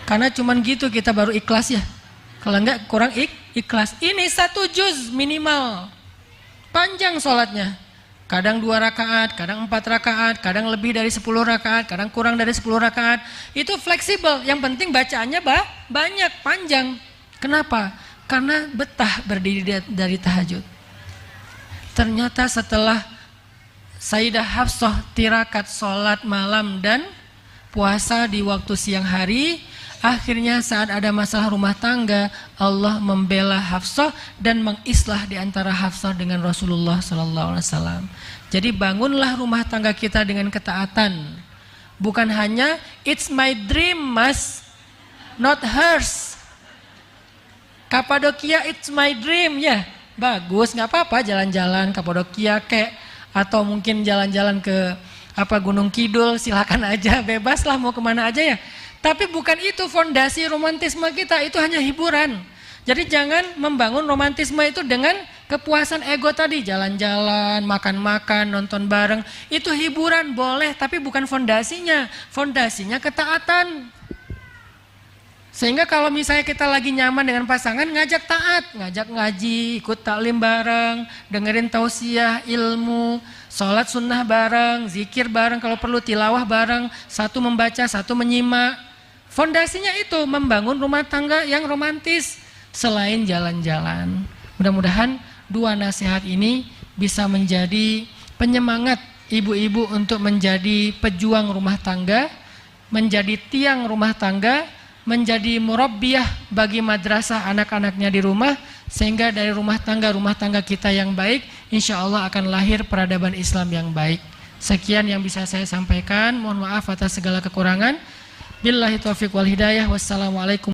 Karena cuman gitu kita baru ikhlas ya. Kalau enggak kurang ikhlas. Ini 1 juz minimal. Panjang sholatnya. Kadang 2 rakaat, kadang 4 rakaat, kadang lebih dari 10 rakaat, kadang kurang dari 10 rakaat. Itu fleksibel, yang penting bacaannya banyak, panjang. Kenapa? Karena betah berdiri dari tahajud. Ternyata setelah Sayyidah Hafsah tirakat sholat malam dan puasa di waktu siang hari, akhirnya saat ada masalah rumah tangga, Allah membela Hafsah dan mengislah di antara Hafsah dengan Rasulullah SAW. Jadi bangunlah rumah tangga kita dengan ketaatan. Bukan hanya it's my dream mas, not hers. Kapadokia it's my dream ya, bagus, nggak apa-apa jalan-jalan Kapadokia kek, atau mungkin jalan-jalan ke Gunung Kidul, silakan aja, bebas lah mau kemana aja ya. Tapi bukan itu fondasi romantisme kita, itu hanya hiburan. Jadi jangan membangun romantisme itu dengan kepuasan ego tadi, jalan-jalan, makan-makan, nonton bareng. Itu hiburan boleh, tapi bukan fondasinya. Fondasinya ketaatan. Sehingga kalau misalnya kita lagi nyaman dengan pasangan, ngajak taat, ngajak ngaji, ikut taklim bareng, dengerin tausiah, ilmu, sholat sunnah bareng, zikir bareng, kalau perlu tilawah bareng, satu membaca, satu menyimak. Fondasinya itu membangun rumah tangga yang romantis selain jalan-jalan. Mudah-mudahan 2 nasihat ini bisa menjadi penyemangat ibu-ibu untuk menjadi pejuang rumah tangga, menjadi tiang rumah tangga, menjadi murabbiyah bagi madrasah anak-anaknya di rumah, sehingga dari rumah tangga kita yang baik, insya Allah akan lahir peradaban Islam yang baik. Sekian yang bisa saya sampaikan, mohon maaf atas segala kekurangan. Billahi taufiq wal hidayah. Wassalamualaikum.